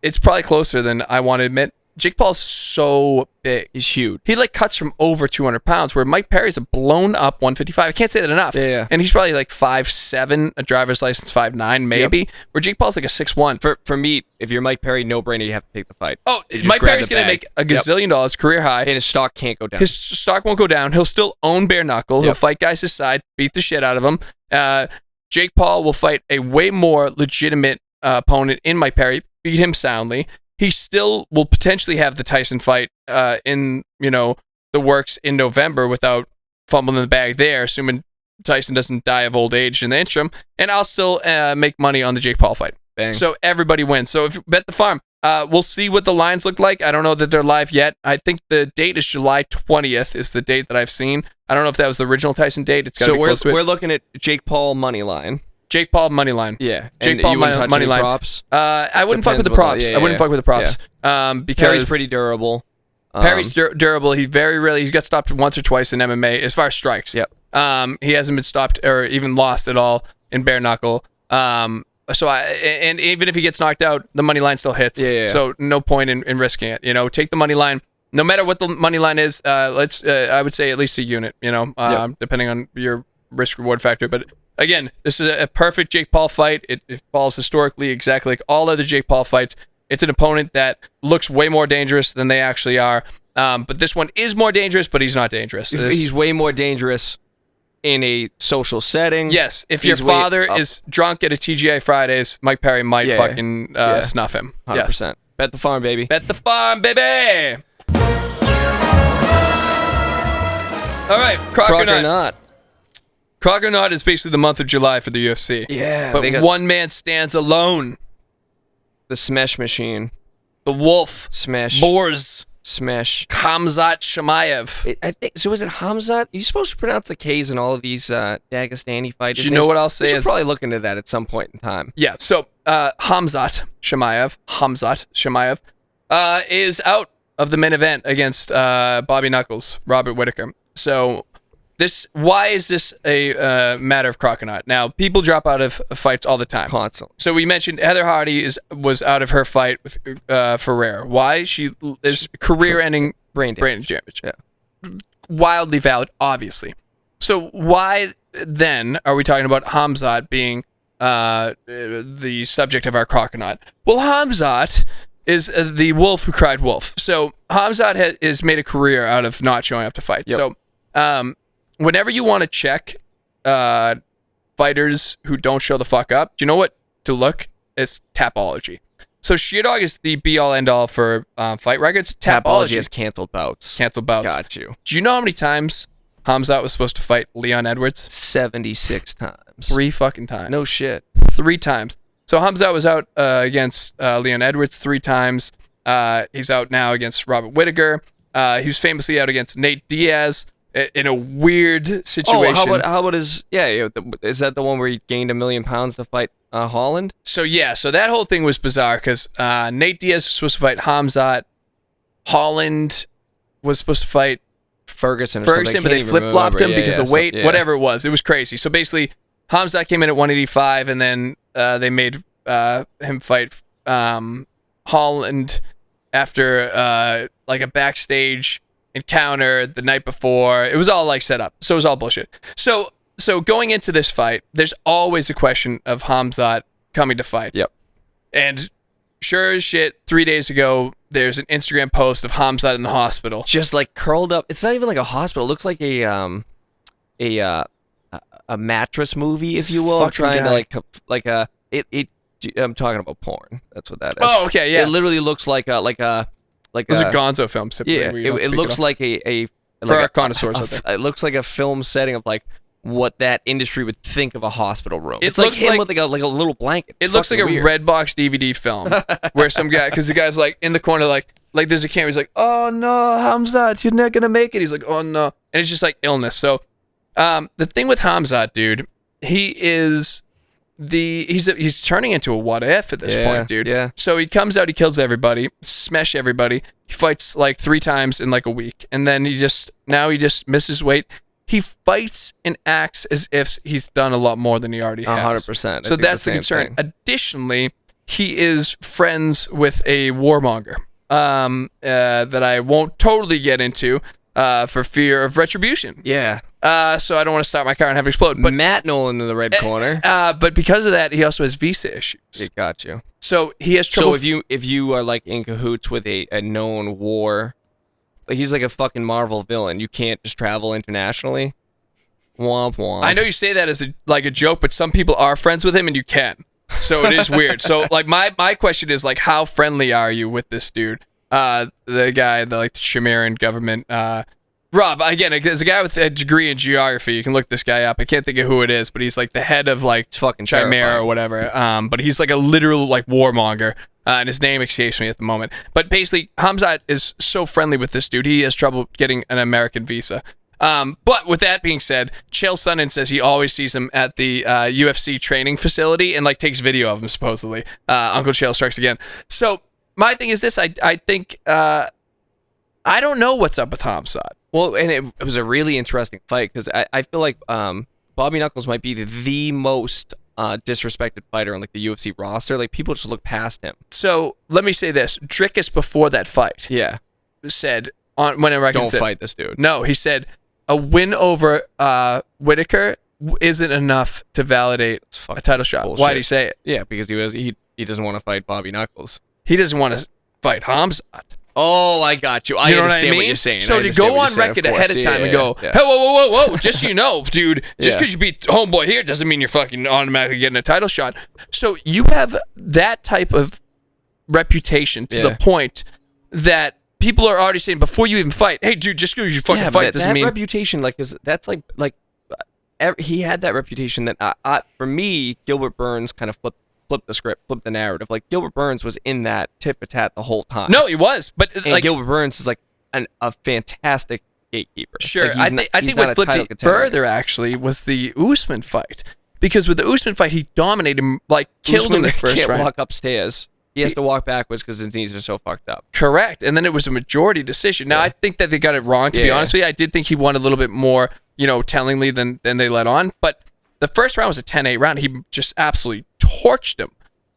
it's probably closer than I want to admit. Jake Paul's so big. He's huge. He cuts from over 200 pounds, where Mike Perry's a blown up 155. I can't say that enough. Yeah. And he's probably 5'7", a driver's license 5'9", maybe. Yep. Where Jake Paul's a 6'1". For me, if you're Mike Perry, no brainer, you have to take the fight. Oh, Mike Perry's going to make a gazillion dollars, career high. And his stock can't go down. His stock won't go down. He'll still own Bare Knuckle. Yep. He'll fight guys his side, beat the shit out of them. Jake Paul will fight a way more legitimate opponent in Mike Perry, beat him soundly. He still will potentially have the Tyson fight in the works in November without fumbling in the bag there, assuming Tyson doesn't die of old age in the interim. And I'll still make money on the Jake Paul fight. Bang. So everybody wins. So if you bet the farm, we'll see what the lines look like. I don't know that they're live yet. I think the date is July 20th is the date that I've seen. I don't know if that was the original Tyson date. It's gotta be close to it. We're looking at Jake Paul money line. Money line. Yeah. Jake Paul money line. Props? I wouldn't fuck with the props. I wouldn't fuck with the props. Because Perry's pretty durable. Perry's durable. He he's got stopped once or twice in MMA as far as strikes. Yep. He hasn't been stopped or even lost at all in bare knuckle. And even if he gets knocked out, the money line still hits. Yeah. So no point in risking it. Take the money line. no matter what the money line is, I would say at least a unit, depending on your risk reward factor. But again, this is a perfect Jake Paul fight. It falls historically exactly like all other Jake Paul fights. It's an opponent that looks way more dangerous than they actually are. But this one is more dangerous, but he's not dangerous. He's way more dangerous in a social setting. Yes, if your father is drunk at a TGI Fridays, Mike Perry might fucking snuff him. 100%. Yes. Bet the farm, baby. Bet the farm, baby. All right, Crock or Not. Crock or Not is basically the month of July for the UFC. Yeah. But one man stands alone. The Smash Machine. The Wolf. Smash. Boars. Smash. Khamzat Chimaev. I think so. Is it Khamzat? You're supposed to pronounce the K's in all of these Dagestani fighters. You know what I'll say? We should probably look into that at some point in time. Yeah. So Khamzat Chimaev, is out of the main event against Bobby Knuckles, Robert Whittaker. So why is this a matter of Crock or Not? Now, people drop out of fights all the time. Constantly. So we mentioned Heather Hardy was out of her fight with Ferrer. Why? She is career-ending brain damage. Yeah. Wildly valid, obviously. So why then are we talking about Khamzat being the subject of our Crock or Not? Well, Khamzat is the wolf who cried wolf. So Khamzat has made a career out of not showing up to fights. Yep. So whenever you want to check fighters who don't show the fuck up, do you know what to look? It's Tapology. So Sheerdog is the be-all, end-all for fight records. Tapology has canceled bouts. Got you. Do you know how many times Khamzat was supposed to fight Leon Edwards? 76 times. 3 fucking times. No shit. 3 times. So Khamzat was out against Leon Edwards 3 times. He's out now against Robert Whittaker. He was famously out against Nate Diaz in a weird situation. Oh, how about his... Yeah, is that the one where he gained 1 million pounds to fight Holland? So that whole thing was bizarre because Nate Diaz was supposed to fight Khamzat. Holland was supposed to fight Ferguson, but they flip-flopped him because of weight. Whatever it was was crazy. So basically, Khamzat came in at 185, and then they made him fight Holland after like a backstage encounter the night before. It was all like set up, so it was all bullshit. So going into this fight, there's always a question of Khamzat coming to fight. Yep. And sure as shit, 3 days ago, there's an Instagram post of Khamzat in the hospital, just like curled up. It's not even like a hospital. It looks like a mattress movie, if you will. I'm trying to like I'm talking about porn. That's what that is. Oh, okay, yeah. It literally looks like a Those are Gonzo films. Typically, yeah, it looks like a for our connoisseurs out there. It looks like a film setting of like what that industry would think of a hospital room. It looks like him with like a little blanket. It looks like weird. a Redbox DVD film where some guy, because the guy's like in the corner, like there's a camera. He's like, "Oh no, Khamzat, you're not gonna make it." He's like, "Oh no," and it's just like illness. So, the thing with Khamzat, dude, he's turning into a what if at this point, dude. Yeah. So he comes out, he kills everybody, smash everybody. He fights like 3 times in like a week, and then he just misses weight. He fights and acts as if he's done a lot more than he already has. 100%. So that's the concern. Additionally, he is friends with a warmonger that I won't totally get into for fear of retribution. Yeah. So I don't want to start my car and have it explode. But Matt Nolan in the red corner. But because of that, he also has visa issues. It got you. So he has trouble. So if you are like in cahoots with a known war, like he's like a fucking Marvel villain, you can't just travel internationally. Womp womp. I know you say that as a joke, but some people are friends with him, and you can. So it is weird. So like my question is like, how friendly are you with this dude? The guy, the Chimeran government. Rob, again, as a guy with a degree in geography, you can look this guy up. I can't think of who it is, but he's like the head of like fucking Chimera terrifying. Or whatever. But he's like a literal like warmonger, and his name escapes me at the moment. But basically, Khamzat is so friendly with this dude, he has trouble getting an American visa. But with that being said, Chael Sonnen says he always sees him at the UFC training facility and like takes video of him supposedly. Uncle Chael strikes again. So my thing is this: I think I don't know what's up with Khamzat. Well, and it was a really interesting fight because I feel like Bobby Knuckles might be the most disrespected fighter on like the UFC roster. Like people just look past him. So let me say this: Drickus before that fight, yeah, said whenever I don't fight this dude. No, he said a win over Whitaker isn't enough to validate a title shot. Bullshit. Why did he say it? Yeah, because he doesn't want to fight Bobby Knuckles. He doesn't want to fight Khamzat. Oh, I got you. I understand what you're saying. So to go on record ahead of time and go, hey, whoa, just so you know, dude, just because you beat homeboy here doesn't mean you're fucking automatically getting a title shot. So you have that type of reputation to the point that people are already saying before you even fight, hey, dude, just because you fucking fight doesn't mean... That reputation, that's like he had that reputation that, for me, Gilbert Burns kind of flipped the script, flipped the narrative. Like, Gilbert Burns was in that tit-for-tat the whole time. No, he was. But and Gilbert Burns is like a fantastic gatekeeper. Sure. Like, I think what flipped it further, actually, was the Usman fight. Because with the Usman fight, he dominated him, killed him the first round. Can't walk upstairs. He has to walk backwards because his knees are so fucked up. Correct. And then it was a majority decision. Now, I think that they got it wrong, to be honest with you. I did think he won a little bit more, tellingly than they let on. But the first round was a 10-8 round. He just absolutely torched him.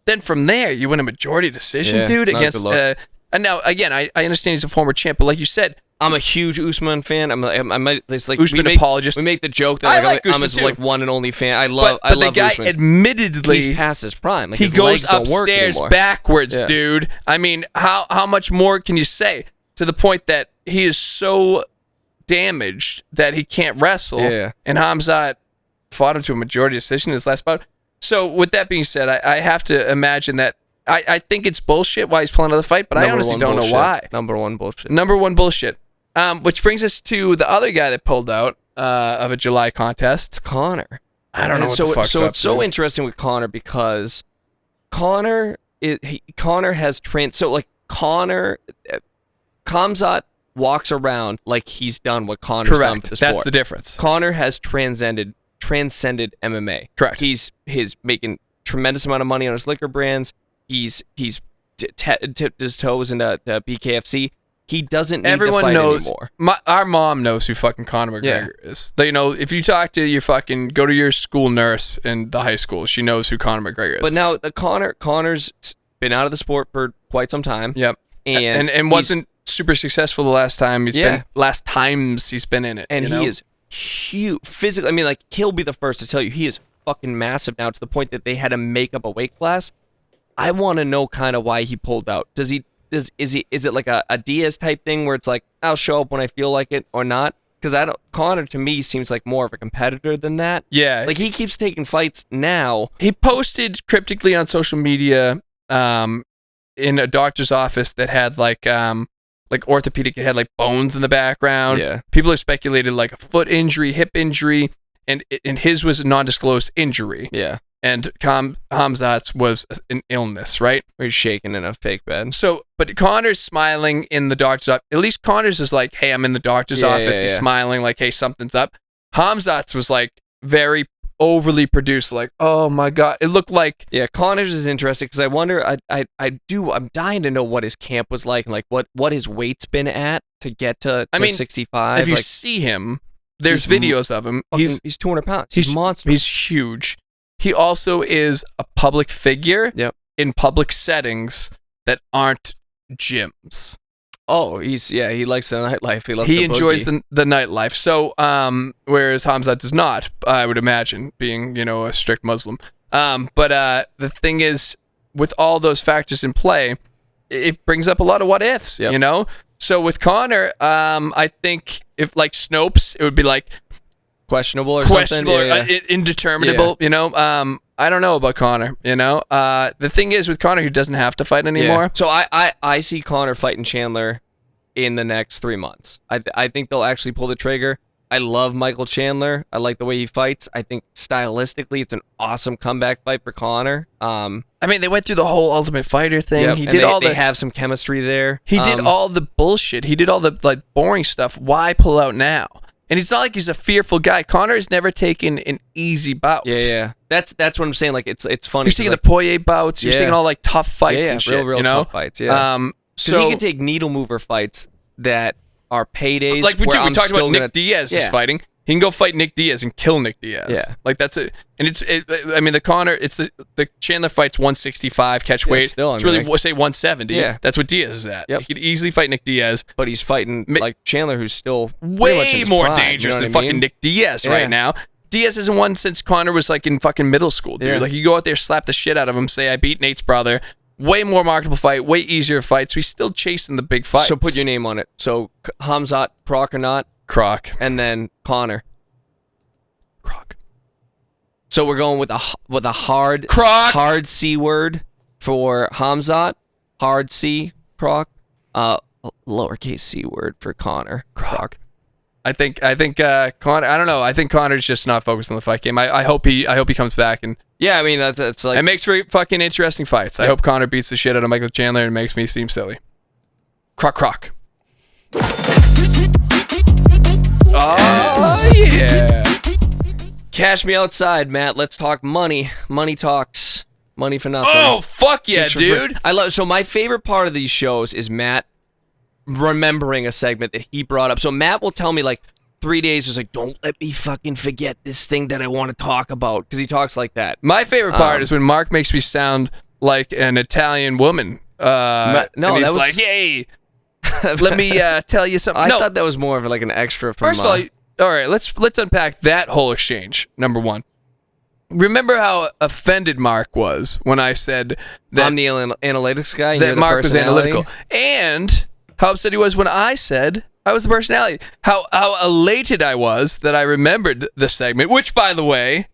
Then from there, you win a majority decision, dude, against... and now, again, I understand he's a former champ, but like you said... I'm a huge Usman fan. It's like Usman apologist. We make the joke that I'm his one and only fan. I love the guy, Usman. Admittedly, he's past his prime. Like, he his goes legs don't work upstairs anymore. backwards, dude. I mean, how much more can you say? To the point that he is so damaged that he can't wrestle. Yeah. And Khamzat fought him to a majority decision in his last bout. So with that being said, I have to imagine that I think it's bullshit why he's pulling another fight, but I honestly don't know why. Number one bullshit. Which brings us to the other guy that pulled out of a July contest. It's Conor. I don't know what the fuck's up. So it's so interesting with Conor because Conor has Khamzat walks around like he's done what Conor's done for the sport. That's the difference. Conor has transcended MMA. Correct. He's making tremendous amount of money on his liquor brands. He's tipped his toes into BKFC. He doesn't need to fight anymore. Our mom knows who fucking Conor McGregor is. If you talk to your go to your school nurse in the high school, she knows who Conor McGregor is. But now Conor's been out of the sport for quite some time. Yep. And wasn't super successful the last time last times he's been in it. And he is huge physically. I mean, he'll be the first to tell you he is fucking massive now, to the point that they had to make up a weight class. I want to know kind of why he pulled out. Is it like a Diaz type thing where it's like, I'll show up when I feel like it or not? Because Conor to me seems like more of a competitor than that. Yeah. Like, he keeps taking fights now. He posted cryptically on social media in a doctor's office that had like orthopedic, it had bones in the background. Yeah. People have speculated a foot injury, hip injury, and his was a non-disclosed injury. Yeah. And Khamzat's was an illness, right? Where he's shaking in a fake bed. So, but Conor's smiling in the doctor's office. At least Conor's is like, hey, I'm in the doctor's office. He's smiling like, hey, something's up. Khamzat's was very overly produced, oh my God. It looked like... Yeah, Conor's is interesting because I wonder, I'm dying to know what his camp was like and what his weight's been at to get to 65. If you see him, there's videos of him. He's 200 pounds. He's monstrous. He's huge. He also is a public figure in public settings that aren't gyms. Oh, he likes the nightlife. He enjoys the nightlife. So, whereas Khamzat does not, I would imagine, being, a strict Muslim. But the thing is, with all those factors in play, it brings up a lot of what ifs, So with Conor, I think if Snopes, it would be questionable or something. Indeterminable, I don't know about Conor, The thing is with Conor, he doesn't have to fight anymore. Yeah. So I see Conor fighting Chandler in the next 3 months. I think they'll actually pull the trigger. I love Michael Chandler. I like the way he fights. I think stylistically it's an awesome comeback fight for Conor. They went through the whole Ultimate Fighter thing. Yep. They have some chemistry there. He did all the bullshit. He did all the boring stuff. Why pull out now? And it's not like he's a fearful guy. Conor has never taken an easy bout. Yeah. That's what I'm saying. It's funny. You're taking the Poirier bouts. You're taking all tough fights and shit. Real tough fights. Yeah. Because he can take needle mover fights that are paydays. We talked about Nick Diaz is fighting. He can go fight Nick Diaz and kill Nick Diaz. Yeah. Like, that's it. And I mean, the Conor, it's the Chandler fight's 165 catch weight. Still, it's really, say, 170. Yeah. That's what Diaz is at. Yep. He could easily fight Nick Diaz. But he's fighting, like, Chandler, who's still way more prime, dangerous than fucking Nick Diaz Yeah. right now. Diaz hasn't won since Conor was, like, in fucking middle school, dude. Yeah. Like, you go out there, slap the shit out of him, say, I beat Nate's brother. Way more marketable fight, way easier fight. So he's still chasing the big fights. So put your name on it. So Khamzat, CROCK or not? CROCK. And then Conor. CROCK. So we're going with a hard CROCK. hard C word for Khamzat, hard C, CROCK, lowercase C word for Conor. CROCK. I think Conor. I don't know. I think Conor's just not focused on the fight game. I hope he comes back and Yeah, I mean that's like it makes for fucking interesting fights. I hope Conor beats the shit out of Michael Chandler and makes me seem silly. CROCK. Oh yeah. Cash me outside, Matt. Let's talk money. Money talks. Money for nothing. Oh fuck yeah, Chicks for free. dude. I love. So my favorite part of these shows is Matt remembering a segment that he brought up. So Matt will tell me like 3 days is like, don't let me fucking forget this thing that I want to talk about, because he talks like that. My favorite part is when Mark makes me sound like an Italian woman. No, and he's that was like, hey, let me tell you something. I No, thought that was more of like an extra from. first of all right, let's unpack that whole exchange. Number one, remember how offended Mark was when I said that I'm the analytics guy. And that you're the Mark was personality? analytical, and how upset he was when I said I was the personality. How elated I was that I remembered the segment, which, by the way,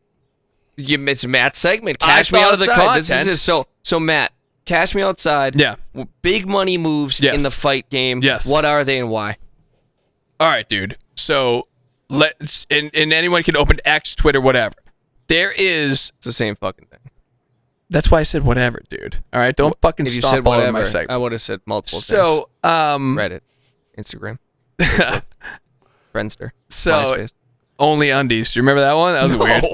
It's Matt's segment. I Cash me thought outside. of the content. So Matt, cash me outside. Yeah. Big money moves Yes. in the fight game. Yes. What are they and why? all right, dude. So let's and anyone can open X, Twitter, whatever. There is. It's the same fucking thing. That's why I said whatever, dude. All right, don't fucking If you stop said all over whatever, my segment. I would have said multiple things. So, Reddit, Instagram, Facebook, Friendster, so MySpace. Only Undies. Do you remember that one? That was weird.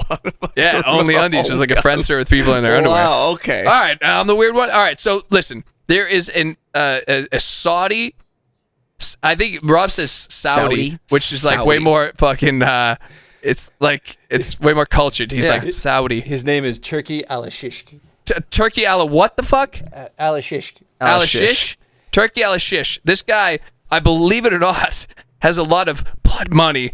Yeah, Only Undies was like a Friendster with people in their underwear. Wow, okay. All right, I'm the weird one. All right, so listen, there is a Saudi. I think Rob says Saudi, which is like way more fucking. It's like it's way more cultured. He's like Saudi. His name is Turkey Alashishki. Turkey ala what the fuck? Alashishki. Alashish. Turkey Alashish. This guy, I believe it or not, has a lot of blood money.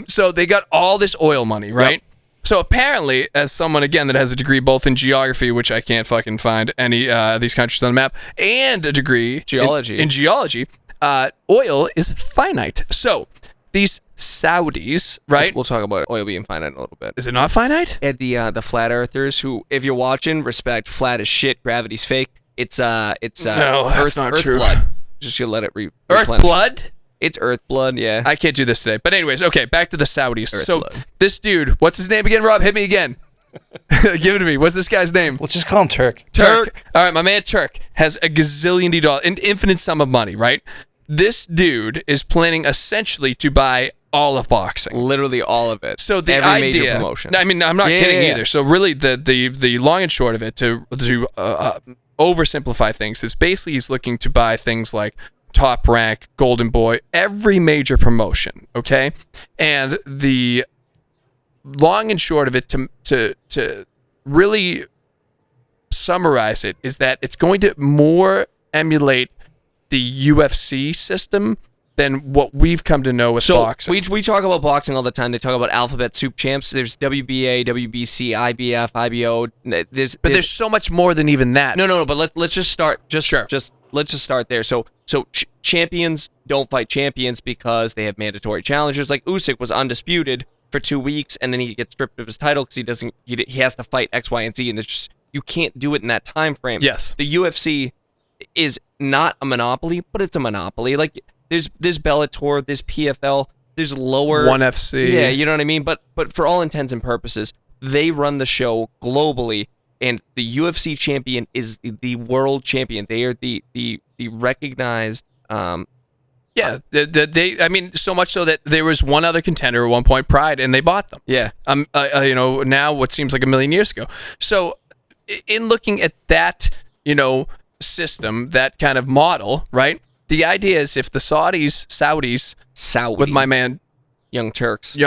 So they got all this oil money, right? Yep. So apparently, as someone, again, that has a degree both in geography, which I can't fucking find any these countries on the map, and a degree in geology, oil is finite. So these Saudis, right? We'll talk about oil being finite in a little bit. Is it not finite? And the flat earthers, who, if you're watching, respect, flat as shit, gravity's fake. It's no, that's not Earth true. blood. Just you let it Earth blood? It's Earth blood, yeah. I can't do this today. But anyways, okay, back to the Saudis. Earth so blood. This dude, what's his name again, Rob? Hit me again. Give it to me. What's this guy's name? Let's just call him Turk. Turk. All right, my man Turk has a gazillion dollars, an infinite sum of money, right? This dude is planning essentially to buy all of boxing. Literally all of it. So the Every idea, major promotion. I mean, I'm not kidding either. So really, the long and short of it, to oversimplify things, is basically he's looking to buy things like Top Rank, Golden Boy, every major promotion. Okay, and the long and short of it, to really summarize it, is that it's going to more emulate the UFC system than what we've come to know with boxing. We talk about boxing all the time. They talk about alphabet soup champs. There's WBA, WBC, IBF, IBO. There's so much more than even that. No. But let's just start. Let's just start there. So champions don't fight champions because they have mandatory challenges. Like Usyk was undisputed for 2 weeks, and then he gets stripped of his title because he has to fight X, Y, and Z, and there's just, you can't do it in that time frame. Yes, the UFC is not a monopoly, but it's a monopoly. Like there's Bellator, there's PFL, there's lower ONE FC. Yeah, you know what I mean. But for all intents and purposes, they run the show globally, and the UFC champion is the world champion. They are the recognized. Yeah, I mean, so much so that there was one other contender at one point, Pride, and they bought them. Yeah. Now what seems like a million years ago. So, in looking at that, system, that kind of model, right? The idea is if the Saudis, with my man Young Turks,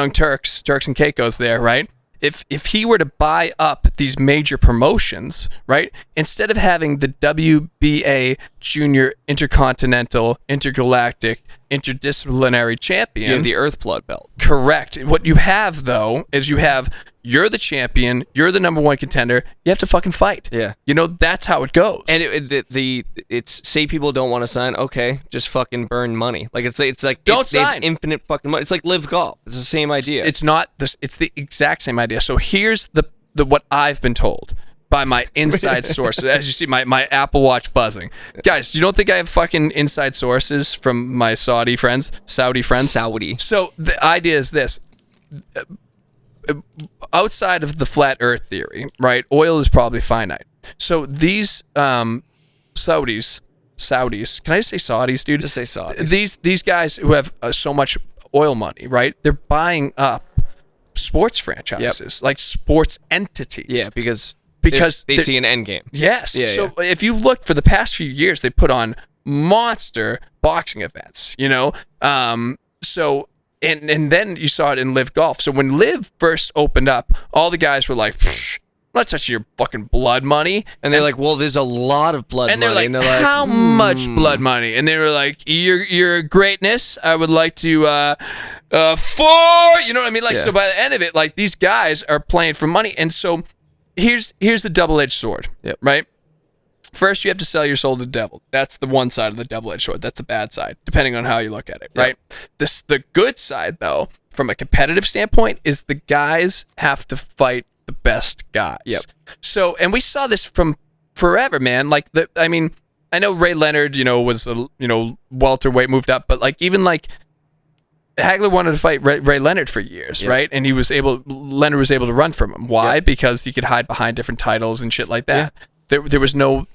Turks and Caicos there, right? If he were to buy up these major promotions, right, instead of having the WBA Junior Intercontinental, Intergalactic, Interdisciplinary Champion, you have the Earthblood belt. Correct. What you have, though, is you're the champion, you're the number one contender, you have to fucking fight. Yeah. That's how it goes. And it's say people don't want to sign, okay, just fucking burn money. Like it's like don't sign. They have infinite fucking money. It's like Live Golf. It's the same idea. It's not this. It's the exact same idea. So here's the what I've been told by my inside sources. As you see, my Apple Watch buzzing. Guys, you don't think I have fucking inside sources from my Saudi friends? So the idea is this. Outside of the flat earth theory, right, oil is probably finite. So these Saudis, can I just say Saudis, dude? Just say Saudis. These guys who have so much oil money, right, they're buying up sports franchises, like sports entities. Yeah, because they see an end game. Yes. Yeah, so if you've looked for the past few years, they put on monster boxing events, so and then you saw it in Live Golf. So when Live first opened up, all the guys were like, I'm not touching your fucking blood money. And they're like, well, there's a lot of blood money. And they're like, how much blood money? And they were like, your greatness, I would like to, you know what I mean? Like, so by the end of it, like, these guys are playing for money. And so here's the double-edged sword, right? First, you have to sell your soul to the devil. That's the one side of the double-edged sword. That's the bad side, depending on how you look at it, right? The good side, though, from a competitive standpoint, is the guys have to fight the best guys. Yep. So, and we saw this from forever, man. Like, I know Ray Leonard, was, welterweight, moved up, but, like, even, like, Hagler wanted to fight Ray Leonard for years, right? And Leonard was able to run from him. Why? Because he could hide behind different titles and shit like that. Yeah. There was no,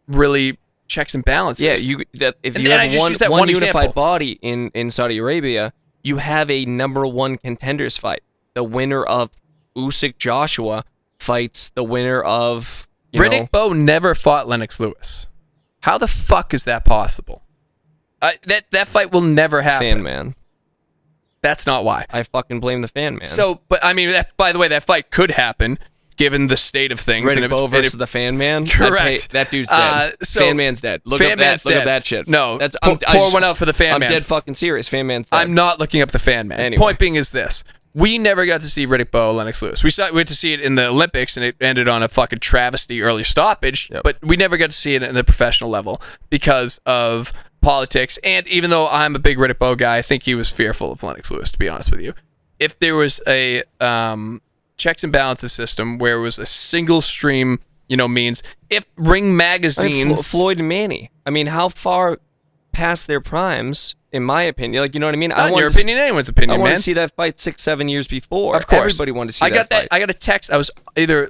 really checks and balances. Yeah, if you have one unified body in Saudi Arabia, you have a number one contenders fight. The winner of Usyk Joshua fights the winner of Riddick Bowe never fought Lennox Lewis. How the fuck is that possible? That fight will never happen. Fan man. That's not why. I fucking blame the fan man. So, but I mean, by the way, that fight could happen given the state of things. Riddick Bowe versus the fan man. Correct. That dude's dead. Fan man's dead. Look up that shit. No, pour one out for the fan man. I'm dead fucking serious. Fan man's dead. I'm not looking up the fan man. Anyway. Point being is this. We never got to see Riddick Bowe, Lennox Lewis. We went to see it in the Olympics, and it ended on a fucking travesty early stoppage, but we never got to see it in the professional level because of politics. And even though I'm a big Riddick Bowe guy, I think he was fearful of Lennox Lewis, to be honest with you. If there was a checks and balances system where it was a single stream, means, if Ring magazines... Floyd and Manny. I mean, how far past their primes... In my opinion, like, you know what I mean? Not in your opinion, anyone's opinion, man. I want to see that fight 6-7 years before. Of course. Everybody wanted to see that fight. I got a text. I was either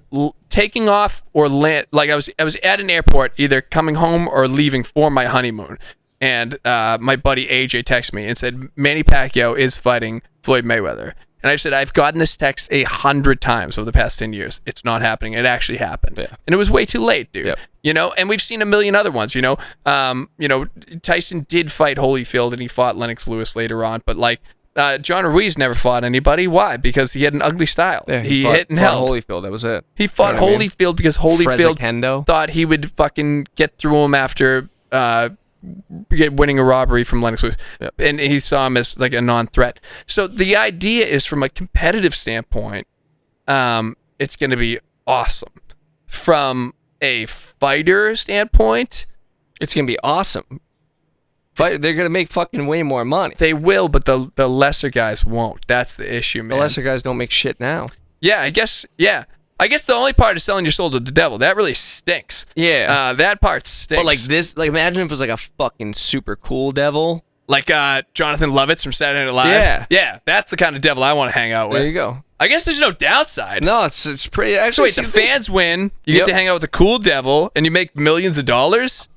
taking off or land. Like, I was at an airport, either coming home or leaving for my honeymoon. And my buddy AJ texted me and said, Manny Pacquiao is fighting Floyd Mayweather. And I said, I've gotten this text 100 times over the past 10 years. It's not happening. It actually happened. Yeah. And it was way too late, dude. Yep. And we've seen a million other ones, Tyson did fight Holyfield and he fought Lennox Lewis later on. But, like, John Ruiz never fought anybody. Why? Because he had an ugly style. Yeah, he hit and held. Holyfield, that was it. He fought Holyfield because Holyfield thought he would fucking get through him after... winning a robbery from Lennox Lewis, and he saw him as like a non-threat. So the idea is, from a competitive standpoint, it's going to be awesome. From a fighter standpoint, it's going to be awesome. They're going to make fucking way more money. They will, but the lesser guys won't. That's the issue, man. The lesser guys don't make shit now. Yeah, I guess the only part is selling your soul to the devil. That really stinks. Yeah. That part stinks. But like this, like, imagine if it was like a fucking super cool devil. Like Jonathan Lovitz from Saturday Night Live. Yeah. Yeah, that's the kind of devil I want to hang out with. There you go. I guess there's no downside. No, it's pretty... Actually, so wait, the fans win, you get to hang out with a cool devil, and you make millions of dollars?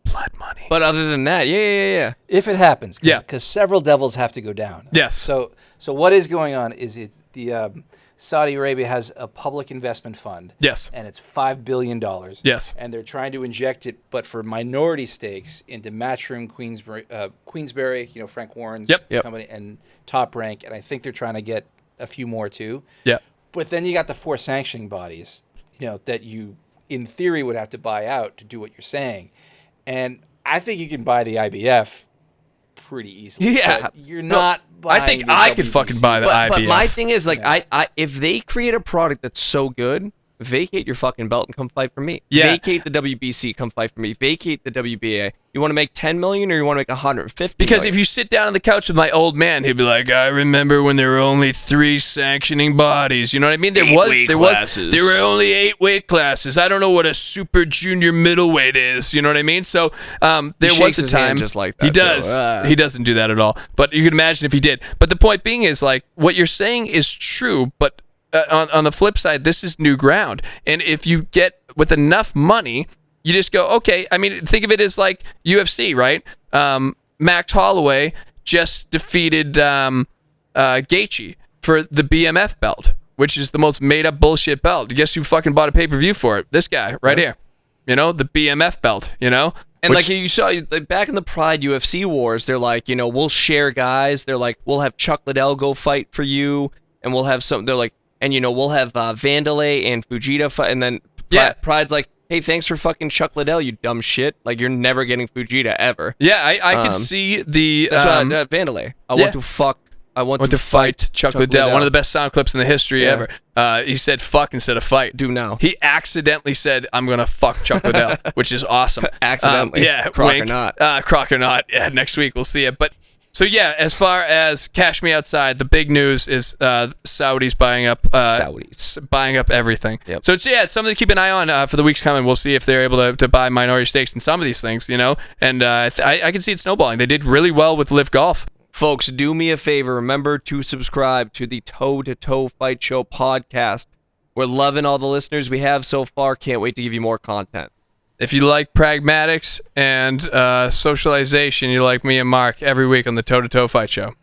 Blood money. But other than that, yeah. If it happens, because several devils have to go down. Yes. So what is going on is it's the Saudi Arabia has a public investment fund. Yes. And it's $5 billion. Yes. And they're trying to inject it, but for minority stakes into Matchroom, Queensberry, Frank Warren's company, and Top Rank. And I think they're trying to get a few more too. Yeah. But then you got the 4 sanctioning bodies, that you, in theory, would have to buy out to do what you're saying. And I think you can buy the IBF pretty easily. Yeah. You're not buying I think the I could fucking buy the IBF. But my thing is, if they create a product that's so good, vacate your fucking belt and come fight for me. Yeah. Vacate the WBC, come fight for me. Vacate the WBA. You want to make 10 million or you want to make 150 Because million? if you sit down on the couch with my old man, he'd be like, I remember when there were only 3 sanctioning bodies. You know what I mean? There were only 8 weight classes. I don't know what a super junior middleweight is. You know what I mean? So there was a time. Just like that, he does. He doesn't do that at all. But you can imagine if he did. But the point being is, like, what you're saying is true, but on the flip side, this is new ground. And if you get with enough money, you just go, okay. I mean, think of it as like UFC, right? Max Holloway just defeated Gaethje for the BMF belt, which is the most made-up bullshit belt. Guess who fucking bought a pay-per-view for it? This guy right here. The BMF belt, And like you saw, back in the Pride UFC wars, they're like, we'll share guys. They're like, we'll have Chuck Liddell go fight for you, and we'll have some. They're like, and we'll have Vanderlei and Fujita fight, and then Pride's like, hey, thanks for fucking Chuck Liddell, you dumb shit. Like, you're never getting Fujita ever. Yeah, I could see the that's Vanderlei. I want to fight Chuck Liddell. One of the best sound clips in the history ever. He said fuck instead of fight. Do now. He accidentally said, I'm going to fuck Chuck Liddell, which is awesome. Accidentally. Crock or not. Crock or not. Yeah, next week we'll see it. But so yeah, as far as Cash Me Outside, the big news is Saudis buying up everything. Yep. So it's something to keep an eye on for the weeks coming. We'll see if they're able to buy minority stakes in some of these things, And I can see it snowballing. They did really well with Live Golf. Folks, do me a favor. Remember to subscribe to the Toe to Toe Fight Show podcast. We're loving all the listeners we have so far. Can't wait to give you more content. If you like pragmatics and socialization, you like me and Mark every week on the Toe to Toe Fight Show.